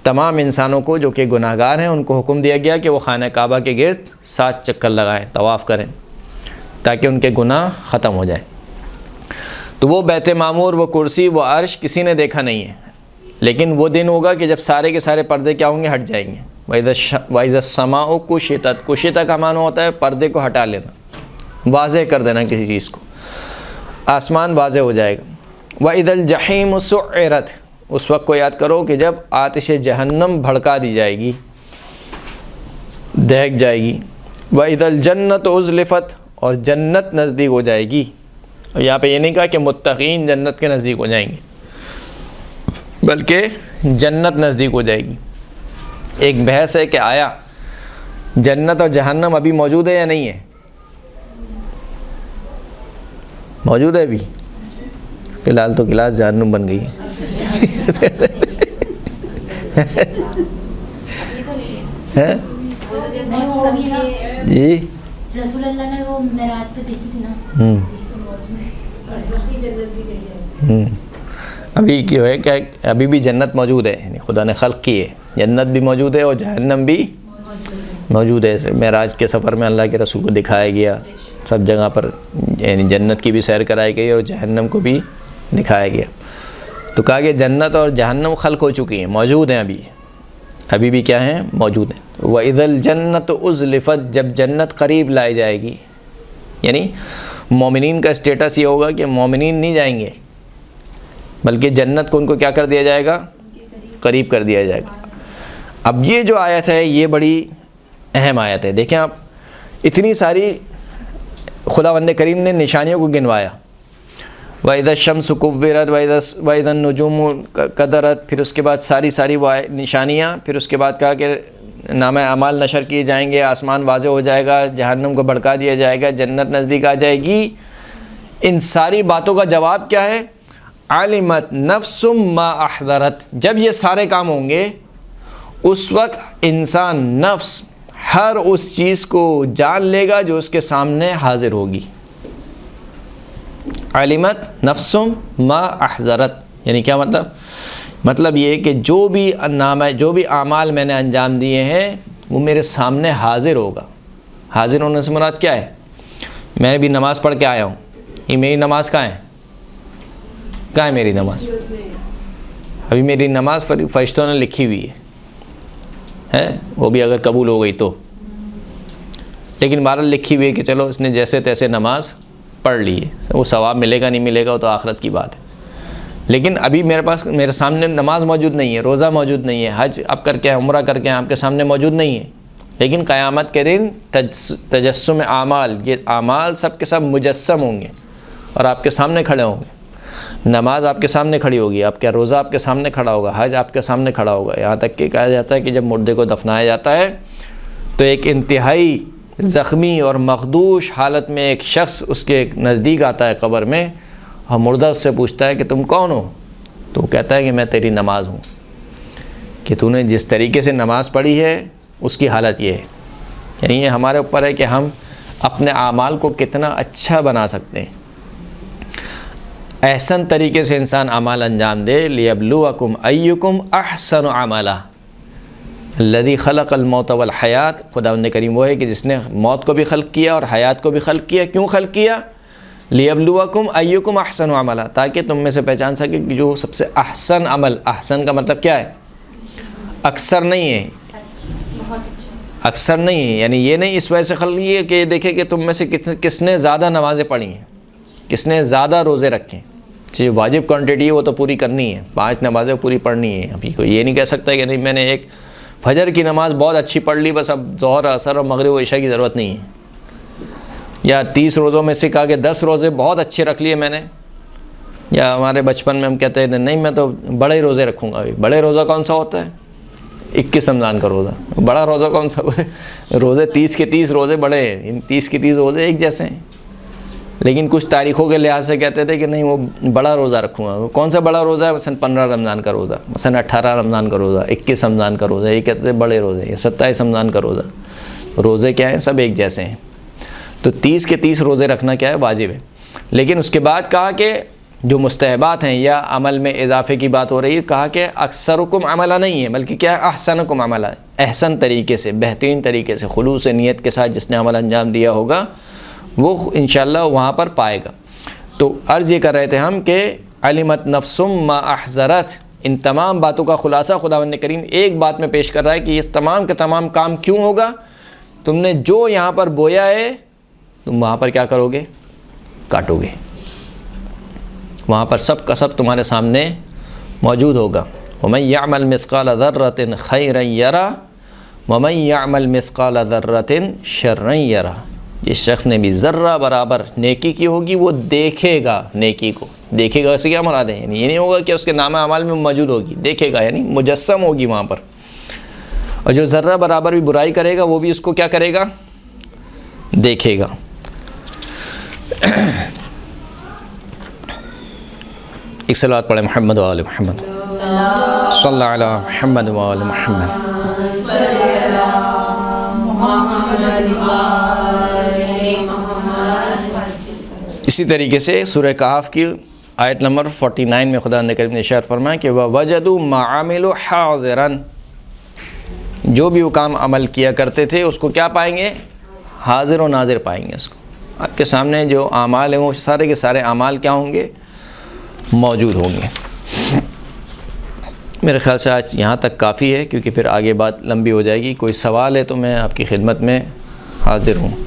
تمام انسانوں کو جو کہ گناہ گار ہیں ان کو حکم دیا گیا کہ وہ خانہ کعبہ کے گرد 7 چکر لگائیں, طواف کریں, تاکہ ان کے گناہ ختم ہو جائیں. تو وہ بیت معمور, وہ کرسی, وہ عرش کسی نے دیکھا نہیں ہے. لیکن وہ دن ہوگا کہ جب سارے کے سارے پردے کیا ہوں گے؟ ہٹ جائیں گے. وَإِذَا السَّمَاءُ كُشِطَتْ کشیدہ کا معنی ہوتا ہے پردے کو ہٹا لینا, واضح کر دینا کسی چیز کو. آسمان واضح ہو جائے گا. وَإِذَا الْجَحِيمُ سُعِّرَتْ اس وقت کو یاد کرو کہ جب آتش جہنم بھڑکا دی جائے گی, دہک جائے گی. وَإِذَا الْجَنَّةُ أُزْلِفَتْ اور جنت نزدیک ہو جائے گی. اور یہاں پہ یہ نہیں کہا کہ متقین جنت کے نزدیک ہو جائیں گے, بلکہ جنت نزدیک ہو جائے گی. ایک بحث ہے کہ آیا جنت اور جہنم ابھی موجود ہے یا نہیں ہے؟ موجود ہے ابھی. فی الحال تو کلاس جہنم بن گئی ہے. جی رسول اللہ نے وہ معراج پہ دیکھی تھی نا. ابھی کیوں ہے کہ ابھی بھی جنت موجود ہے, یعنی خدا نے خلق کی ہے, جنت بھی موجود ہے اور جہنم بھی موجود ہے. معراج کے سفر میں اللہ کے رسول کو دکھایا گیا سب جگہ پر, یعنی جنت کی بھی سیر کرائی گئی اور جہنم کو بھی دکھایا گیا. تو کہا کہ جنت اور جہنم خلق ہو چکی ہیں, موجود ہیں, ابھی بھی کیا ہیں؟ موجود ہیں. وَإِذَا الْجَنَّةُ أُزْلِفَتْ جب جنت قریب لائی جائے گی, یعنی مومنین کا اسٹیٹس یہ ہوگا کہ مومنین نہیں جائیں گے بلکہ جنت کو ان کو کیا کر دیا جائے گا؟ قریب کر دیا جائے گا. اب یہ جو آیت ہے یہ بڑی اہم آیت ہے. دیکھیں آپ, اتنی ساری خداوند کریم نے نشانیوں کو گنوایا. وَإِذَا الشَّمْسُ كُوِّرَتْ وَإِذَا النُّجُومُ قَدَرَتْ پھر اس کے بعد ساری وہ نشانیاں. پھر اس کے بعد کہا کہ نامہ اعمال نشر کیے جائیں گے, آسمان واضح ہو جائے گا, جہنم کو بھڑکا دیا جائے گا, جنت نزدیک آ جائے گی. ان ساری باتوں کا جواب کیا ہے؟ علمت نفس ما احضرت. جب یہ سارے کام ہوں گے اس وقت انسان, نفس, ہر اس چیز کو جان لے گا جو اس کے سامنے حاضر ہوگی. علمت نفس ما احضرت یعنی کیا مطلب؟ مطلب یہ کہ جو بھی اعمال میں نے انجام دیے ہیں وہ میرے سامنے حاضر ہوگا. حاضر ہونے سے مراد کیا ہے؟ میں بھی نماز پڑھ کے آیا ہوں, یہ میری نماز کہاں ہے؟ کہاں ہے میری نماز؟ ابھی میری نماز فرشتوں نے لکھی ہوئی ہے, وہ بھی اگر قبول ہو گئی تو. لیکن بہرحال لکھی ہوئی ہے کہ چلو اس نے جیسے تیسے نماز پڑھ لی ہے, وہ ثواب ملے گا نہیں ملے گا وہ تو آخرت کی بات ہے. لیکن ابھی میرے سامنے نماز موجود نہیں ہے، روزہ موجود نہیں ہے، حج اب کر کے عمرہ کر کے آپ کے سامنے موجود نہیں ہے، لیکن قیامت کے دن تجسم اعمال، یہ اعمال سب کے سب مجسم ہوں گے اور آپ کے سامنے کھڑے ہوں گے۔ نماز آپ کے سامنے کھڑی ہوگی، آپ کا روزہ آپ کے سامنے کھڑا ہوگا، حج آپ کے سامنے کھڑا ہوگا، یہاں تک کہ کہا جاتا ہے کہ جب مردے کو دفنایا جاتا ہے تو ایک انتہائی زخمی اور مخدوش حالت میں ایک شخص اس کے نزدیک آتا ہے قبر میں، اور مردہ اس سے پوچھتا ہے کہ تم کون ہو؟ تو وہ کہتا ہے کہ میں تیری نماز ہوں، کہ تو نے جس طریقے سے نماز پڑھی ہے اس کی حالت یہ ہے۔ یعنی یہ ہمارے اوپر ہے کہ ہم اپنے اعمال کو کتنا اچھا بنا سکتے ہیں، احسن طریقے سے انسان اعمال انجام دے۔ لیبلوکم ایکم احسن عملا الذی خلق الموت والحیات، خداوند کریم وہ ہے کہ جس نے موت کو بھی خلق کیا اور حیات کو بھی خلق کیا۔ کیوں خلق کیا؟ لیبلوکم ایکم احسن عملا، تاکہ تم میں سے پہچان سکے کہ جو سب سے احسن عمل، احسن کا مطلب کیا ہے؟ اکثر نہیں ہے، بہت اچھا، اکثر نہیں ہے، یعنی یہ نہیں اس وجہ سے خلق کی ہے کہ یہ دیکھے کہ تم میں سے کس نے زیادہ نمازیں پڑھی ہیں، کس نے زیادہ روزے رکھے ہیں۔ جو واجب کوانٹٹی ہے وہ تو پوری کرنی ہے، 5 نمازیں پوری پڑھنی ہے۔ ابھی کوئی یہ نہیں کہہ سکتا کہ نہیں میں نے ایک فجر کی نماز بہت اچھی پڑھ لی، بس اب ظہر عصر اور مغرب و عشاء کی ضرورت نہیں ہے، یا 30 روزوں میں سے کہا کہ 10 روزے بہت اچھے رکھ لیے میں نے، یا ہمارے بچپن میں ہم کہتے ہیں نہیں میں تو بڑے روزے رکھوں گا۔ بڑے روزہ کون سا ہوتا ہے؟ 21 رمضان کا روزہ۔ بڑا روزہ کون سا؟ روزے 30 کے 30 روزے بڑے ہیں، ان 30 کے 30 روزے ایک جیسے ہیں، لیکن کچھ تاریخوں کے لحاظ سے کہتے تھے کہ نہیں وہ بڑا روزہ رکھوں گا۔ کون سا بڑا روزہ ہے؟ مثلا 15 رمضان کا روزہ، مثلا 18 رمضان کا روزہ، 21 رمضان کا روزہ، یہ کہتے تھے بڑے روزے، یا 27 رمضان کا روزہ۔ روزے کیا ہیں؟ سب ایک جیسے ہیں۔ تو 30 کے 30 روزے رکھنا کیا ہے؟ واجب ہے۔ لیکن اس کے بعد کہا کہ جو مستحبات ہیں یا عمل میں اضافے کی بات ہو رہی ہے، کہا کہ اکثرکم عملہ نہیں ہے، بلکہ کیا ہے؟ احسنکم عملہ، احسن طریقے سے، بہترین طریقے سے، خلوص نیت کے ساتھ جس نے عمل انجام دیا ہوگا وہ انشاءاللہ وہاں پر پائے گا۔ تو عرض یہ کر رہے تھے ہم کہ علمت نفس ما احذرت، ان تمام باتوں کا خلاصہ خداوند کریم ایک بات میں پیش کر رہا ہے کہ یہ تمام کے تمام کام کیوں ہوگا؟ تم نے جو یہاں پر بویا ہے تم وہاں پر کیا کرو گے؟ کاٹو گے۔ وہاں پر سب کا سب تمہارے سامنے موجود ہوگا۔ وَمَن يَعْمَلْ مِثْقَالَ ذَرَّةٍ خَيْرًا يَرَهُ وَمَن يَعْمَلْ مِثْقَالَ ذَرَّةٍ شَرًّا يَرَهُ، جس شخص نے بھی ذرہ برابر نیکی کی ہوگی وہ دیکھے گا نیکی کو۔ دیکھے گا سے کیا مراد ہے؟ یعنی یہ نہیں ہوگا کہ اس کے نامہ اعمال میں موجود ہوگی، دیکھے گا یعنی مجسم ہوگی وہاں پر۔ اور جو ذرہ برابر بھی برائی کرے گا وہ بھی اس کو کیا کرے گا؟ دیکھے گا۔ ایک صلوات پڑھیں محمد و آل محمد، صلی اللہ علی محمد و آل محمد۔ اسی طریقے سے سورہ کہف کی آیت نمبر 49 میں خدا نے کریم نے ارشاد فرمایا کہ وَوَجَدُوا مَا عَمِلُوا حَاضِرًا، جو بھی وہ کام عمل کیا کرتے تھے اس کو کیا پائیں گے؟ حاضر و ناظر پائیں گے۔ اس کو آپ کے سامنے جو اعمال ہیں وہ سارے کے سارے اعمال کیا ہوں گے؟ موجود ہوں گے۔ میرے خیال سے آج یہاں تک کافی ہے، کیونکہ پھر آگے بات لمبی ہو جائے گی۔ کوئی سوال ہے تو میں آپ کی خدمت میں حاضر ہوں۔